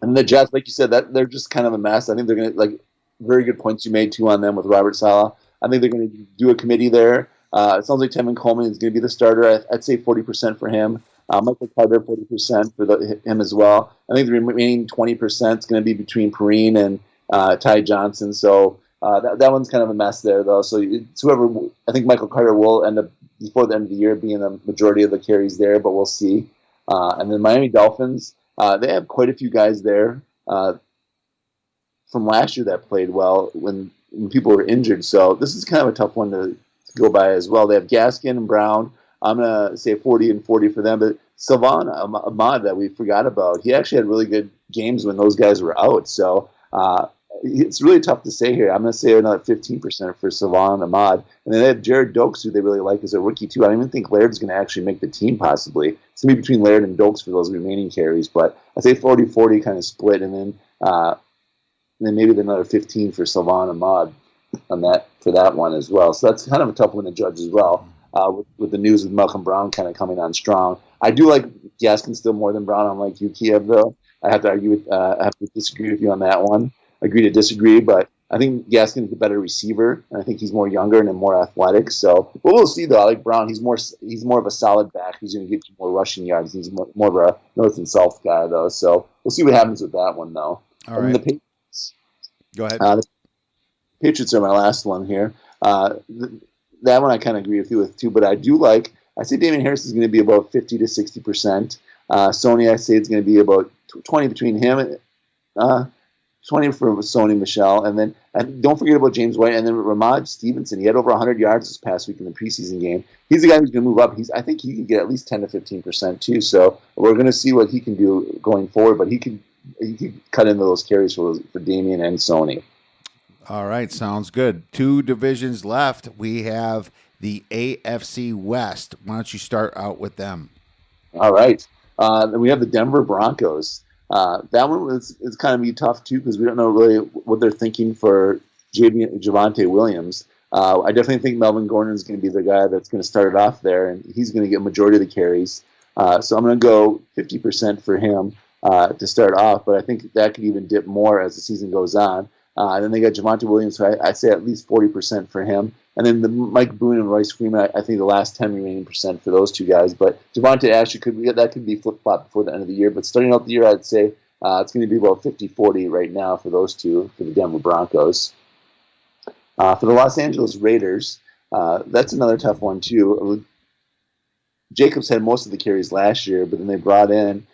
And the Jets, like you said, that they're just kind of a mess. I think they're going to very good points you made too on them with Robert Saleh. I think they're going to do a committee there. It sounds like Tevin Coleman is going to be the starter. I'd say 40% for him. Michael Carter, 40% for him as well. I think the remaining 20% is going to be between Perrine and Ty Johnson. So that one's kind of a mess there, though. So it's whoever. I think Michael Carter will end up before the end of the year being the majority of the carries there, but we'll see. And then Miami Dolphins, they have quite a few guys there from last year that played well when people were injured. So this is kind of a tough one to go by as well. They have Gaskin and Brown. I'm going to say 40 and 40 for them. But Sylvan Ahmad, that we forgot about, he actually had really good games when those guys were out. So it's really tough to say here. I'm going to say another 15% for Sylvan Ahmad. And then they have Jared Dokes, who they really like as a rookie, too. I don't even think Laird's going to actually make the team, possibly. It's going to be between Laird and Dokes for those remaining carries. But I say 40-40 kind of split. And then maybe another 15 for Sylvan Ahmad on that for that one as well. So that's kind of a tough one to judge as well. With the news of Malcolm Brown kind of coming on strong, I do like Gaskin still more than Brown. Unlike you, Kiev, though, I have to disagree with you on that one. Agree to disagree, but I think Gaskin is the better receiver, and I think he's more younger and more athletic. So, but we'll see though. I like Brown. He's more of a solid back who's going to get you more rushing yards. He's more of a north and south guy though. So we'll see what happens with that one though.
All right.
The Patriots.
Go ahead.
The Patriots are my last one here. That one I kind of agree with you with too, but I say Damian Harris is going to be about 50 to 60%. Sony, I say it's going to be about 20 between him and 20 for Sony Michelle. And then don't forget about James White and then Ramad Stevenson. He had over 100 yards this past week in the preseason game. He's the guy who's going to move up. I think he can get at least 10 to 15% too. So we're going to see what he can do going forward, but he could cut into those carries for Damian and Sony.
All right, sounds good. 2 divisions left. We have the AFC West. Why don't you start out with them? All
right. Then we have the Denver Broncos. That one is kind of be tough, too, because we don't know really what they're thinking for Javonte Williams. I definitely think Melvin Gordon is going to be the guy that's going to start it off there, and he's going to get a majority of the carries. So I'm going to go 50% for him to start off, but I think that could even dip more as the season goes on. And then they got Javonte Williams, so I say at least 40% for him. And then the Mike Boone and Royce Freeman, I think the last 10 remaining percent for those two guys. But Javonte actually could be flip-flop before the end of the year. But starting out the year, I'd say it's going to be about 50-40 right now for those two, for the Denver Broncos. For the Los Angeles Raiders, that's another tough one, too. Jacobs had most of the carries last year, but then they brought in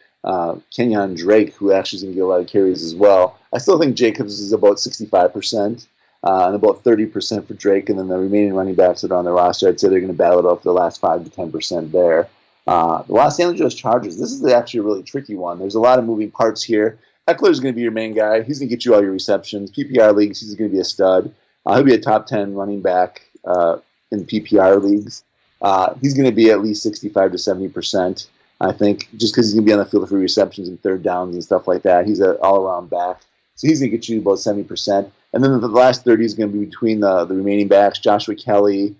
Kenyon Drake, who actually is going to get a lot of carries as well. I still think Jacobs is about 65%, and about 30% for Drake, and then the remaining running backs that are on the roster, I'd say they're going to battle it out for the last 5 to 10% there. The Los Angeles Chargers, this is actually a really tricky one. There's a lot of moving parts here. Eckler is going to be your main guy. He's going to get you all your receptions. PPR leagues, he's going to be a stud. He'll be a top 10 running back in PPR leagues. He's going to be at least 65 to 70%. I think, just because he's going to be on the field for receptions and third downs and stuff like that. He's an all-around back. So he's going to get you about 70%. And then the last 30 is going to be between the remaining backs. Joshua Kelly,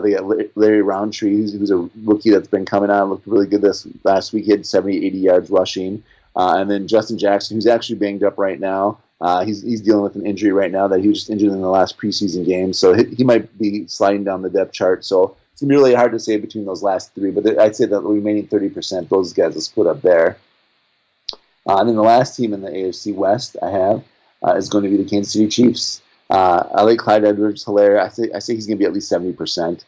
they got Larry Roundtree, who's a rookie that's been coming on, looked really good this last week. He had 70, 80 yards rushing. And then Justin Jackson, who's actually banged up right now. He's dealing with an injury right now that he was just injured in the last preseason game. So he might be sliding down the depth chart. So it's going to be really hard to say between those last 3, but I'd say that the remaining 30%, those guys will split up there. And then the last team in the AFC West I have is going to be the Kansas City Chiefs. I like Clyde Edwards-Helaire. I say he's going to be at least 70%,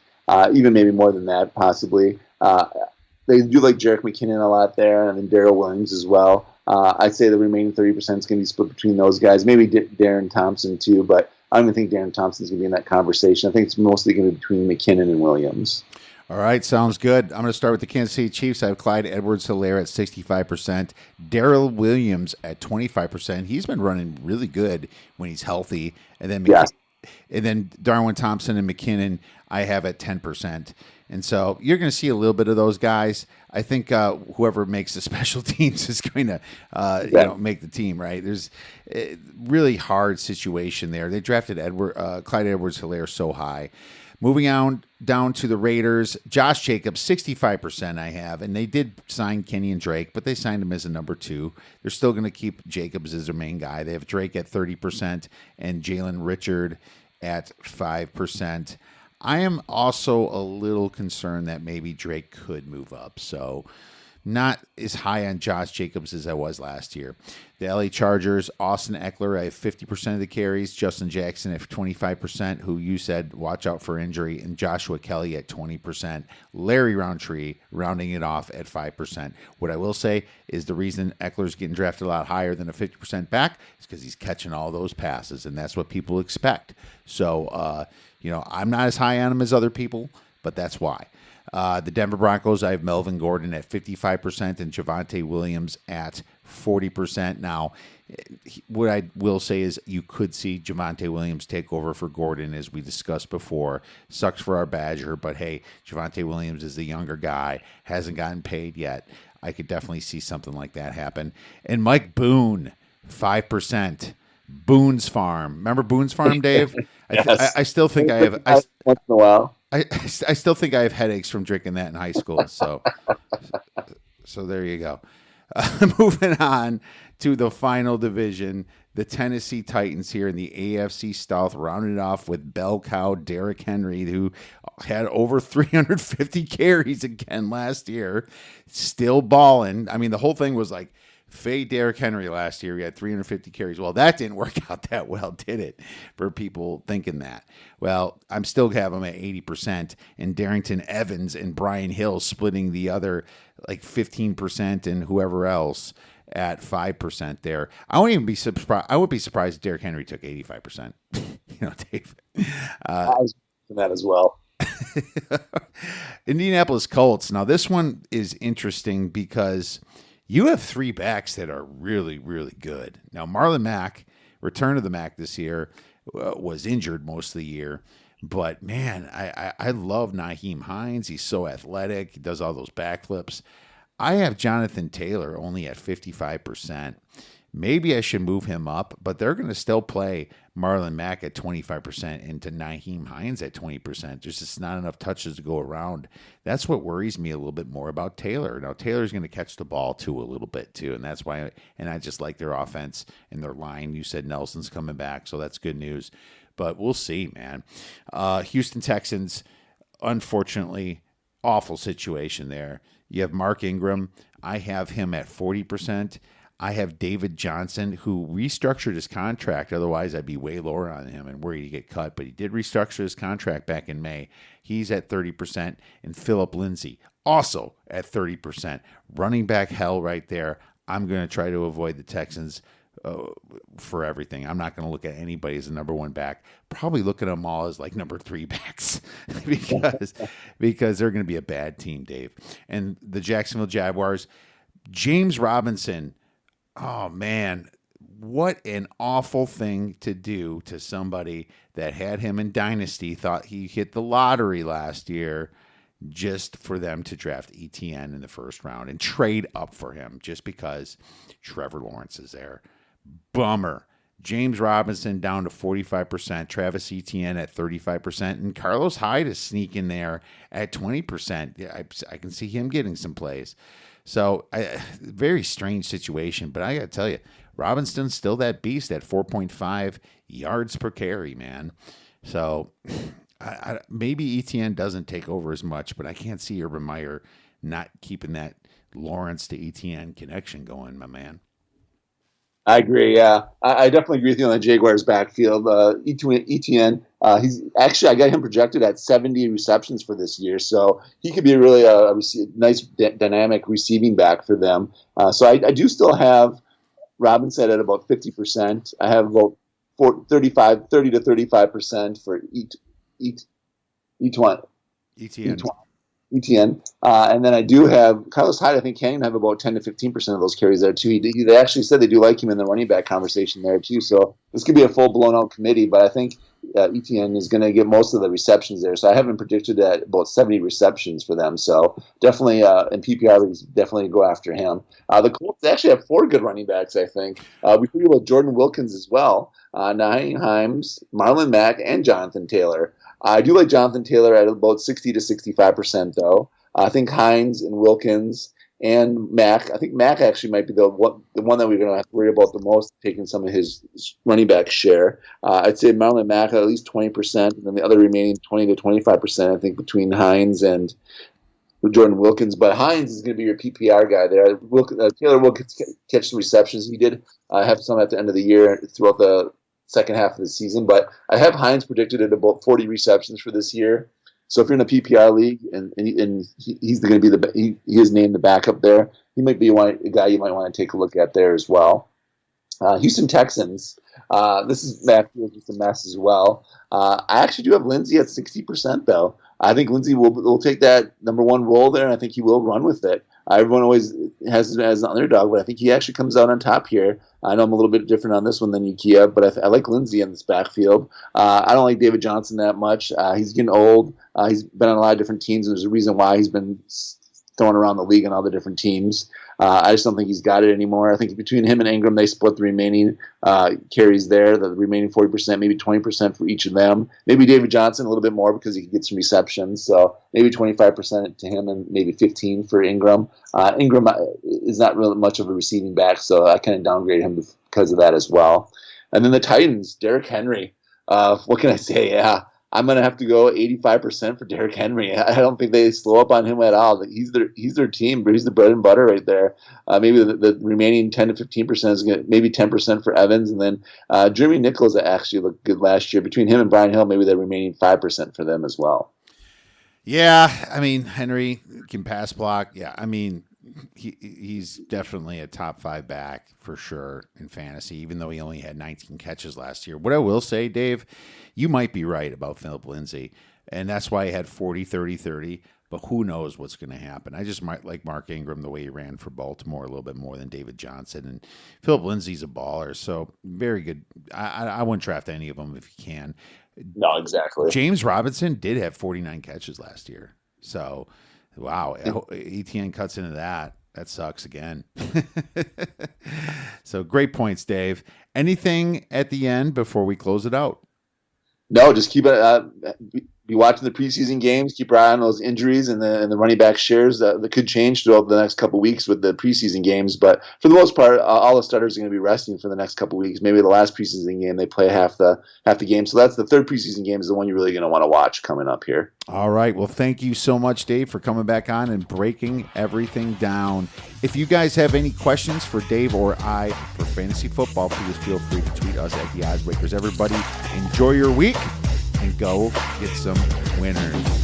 even maybe more than that, possibly. They do like Jerick McKinnon a lot there, and then Darrell Williams as well. I'd say the remaining 30% is going to be split between those guys. Maybe Darren Thompson, too, but I don't even think Darren Thompson's going to be in that conversation. I think it's mostly going to be between McKinnon and Williams.
All right, sounds good. I'm going to start with the Kansas City Chiefs. I have Clyde Edwards-Helaire at 65%, Darrell Williams at 25%. He's been running really good when he's healthy. And then and then Darwin Thompson and McKinnon I have at 10%. And so you're going to see a little bit of those guys. I think whoever makes the special teams is going to make the team, right? There's a really hard situation there. They drafted Clyde Edwards-Helaire so high. Moving on down to the Raiders, Josh Jacobs, 65% I have, and they did sign Kenny and Drake, but they signed him as a number 2. They're still going to keep Jacobs as their main guy. They have Drake at 30% and Jalen Richard at 5%. I am also a little concerned that maybe Drake could move up, so not as high on Josh Jacobs as I was last year. The LA Chargers, Austin Eckler, I have 50% of the carries. Justin Jackson at 25%, who you said watch out for injury, and Joshua Kelly at 20%. Larry Roundtree rounding it off at 5%. What I will say is the reason Eckler's getting drafted a lot higher than a 50% back is because he's catching all those passes, and that's what people expect. So, I'm not as high on him as other people, but that's why. The Denver Broncos, I have Melvin Gordon at 55% and Javonte Williams at 40%. Now, what I will say is you could see Javonte Williams take over for Gordon, as we discussed before. Sucks for our Badger, but hey, Javonte Williams is the younger guy, hasn't gotten paid yet. I could definitely see something like that happen. And Mike Boone, 5%. Boone's Farm. Remember Boone's Farm, Dave?
Yes.
I still think I have.
Once in a while.
I still think I have headaches from drinking that in high school. So there you go. Moving on to the final division, the Tennessee Titans here in the AFC South, rounded off with bell cow Derrick Henry, who had over 350 carries again last year, still balling. I mean, the whole thing was like, fade Derrick Henry last year. He had 350 carries. Well, that didn't work out that well, did it? For people thinking that. Well, I'm still have him at 80%, and Darrington Evans and Brian Hill splitting the other like 15%, and whoever else at 5% there. I wouldn't be surprised. I would be surprised if Derrick Henry took 85%. Dave.
I was thinking that as well.
Indianapolis Colts. Now, this one is interesting because you have 3 backs that are really, really good. Now, Marlon Mack, return of the Mack this year, was injured most of the year. But, man, I love Nyheim Hines. He's so athletic. He does all those backflips. I have Jonathan Taylor only at 55%. Maybe I should move him up, but they're going to still play Marlon Mack at 25% into Nyheim Hines at 20%. There's just not enough touches to go around. That's what worries me a little bit more about Taylor. Now, Taylor's going to catch the ball, too, a little bit, too, and that's why. And I just like their offense and their line. You said Nelson's coming back, so that's good news. But we'll see, man. Houston Texans, unfortunately, awful situation there. You have Mark Ingram. I have him at 40%. I have David Johnson, who restructured his contract. Otherwise, I'd be way lower on him and worried he'd get cut. But he did restructure his contract back in May. He's at 30%. And Phillip Lindsay, also at 30%. Running back hell right there. I'm going to try to avoid the Texans for everything. I'm not going to look at anybody as a number 1 back. Probably look at them all as like number 3 backs because they're going to be a bad team, Dave. And the Jacksonville Jaguars, James Robinson. Oh, man, what an awful thing to do to somebody that had him in Dynasty, thought he hit the lottery last year, just for them to draft ETN in the first round and trade up for him just because Trevor Lawrence is there. Bummer. James Robinson down to 45%, Travis Etienne at 35%, and Carlos Hyde is sneaking there at 20%. Yeah, I can see him getting some plays. So, very strange situation, but I got to tell you, Robinson's still that beast at 4.5 yards per carry, man. So, maybe ETN doesn't take over as much, but I can't see Urban Meyer not keeping that Lawrence to ETN connection going, my man.
I agree. Yeah, I definitely agree with you on the Jaguars' backfield. ETN, he's actually, I got him projected at 70 receptions for this year, so he could be really a nice dynamic receiving back for them. So I do still have Robinson at about 50%. I have about 30 to 35% for ETN. And then I do have Carlos Hyde. I think can have about 10 to 15% of those carries there too. They actually said they do like him in the running back conversation there too. So this could be a full blown out committee, but I think ETN is going to get most of the receptions there. So I have him predicted at about 70 receptions for them. So definitely in PPR, definitely go after him. The Colts actually have 4 good running backs. I think we forget about Jordan Wilkins as well. Nyheim Hines, Marlon Mack, and Jonathan Taylor. I do like Jonathan Taylor at about 60 to 65%, though. I think Hines and Wilkins and Mack. I think Mack actually might be the one that we're going to have to worry about the most, taking some of his running back share. I'd say Marlon Mack at least 20%, and then the other remaining 20 to 25%, I think, between Hines and Jordan Wilkins. But Hines is going to be your PPR guy there. Taylor will catch some receptions. He did have some at the end of the year throughout the second half of the season. But I have Hines predicted at about 40 receptions for this year. So if you're in a PPR league and he's going to be he is named the backup there, he might be a guy you might want to take a look at there as well. Houston Texans. This is backfield just a mess as well. I actually do have Lindsey at 60%, though. I think Lindsey will take that number one role there, and I think he will run with it. Everyone always has it as an underdog, but I think he actually comes out on top here. I know I'm a little bit different on this one than you, Kia, but I like Lindsey in this backfield. I don't like David Johnson that much. He's getting old. He's been on a lot of different teams, and there's a reason why he's been thrown around the league on all the different teams. I just don't think he's got it anymore. I think between him and Ingram, they split the remaining carries there, the remaining 40%, maybe 20% for each of them. Maybe David Johnson a little bit more because he can get some receptions. So maybe 25% to him and maybe 15% for Ingram. Ingram is not really much of a receiving back, so I kind of downgrade him because of that as well. And then the Titans, Derrick Henry. What can I say? Yeah. I'm going to have to go 85% for Derrick Henry. I don't think they slow up on him at all. He's their team, but he's the bread and butter right there. Maybe the remaining 10 to 15% is going to, maybe 10% for Evans. And then Jeremy Nichols actually looked good last year. Between him and Brian Hill, maybe the remaining 5% for them as well.
Yeah, I mean, Henry can pass block. Yeah, I mean, he's definitely a top 5 back for sure in fantasy, even though he only had 19 catches last year. What I will say, Dave, you might be right about Philip Lindsay, and that's why he had 40, 30, 30, but who knows what's going to happen. I just might like Mark Ingram the way he ran for Baltimore a little bit more than David Johnson, and Philip Lindsay's a baller, so very good. I wouldn't draft any of them if you can.
No, exactly.
James Robinson did have 49 catches last year, so wow, ETN cuts into that. That sucks again. So great points, Dave. Anything at the end before we close it out?
No, just keep it. Be watching the preseason games. Keep your eye on those injuries and the running back shares that could change throughout the next couple of weeks with the preseason games. But for the most part, all the starters are going to be resting for the next couple of weeks. Maybe the last preseason game they play half the game. So that's the third preseason game is the one you're really going to want to watch coming up here.
All right. Well, thank you so much, Dave, for coming back on and breaking everything down. If you guys have any questions for Dave or I for fantasy football, please feel free to tweet us at the OddsBreakers. Everybody, enjoy your week and go get some winners.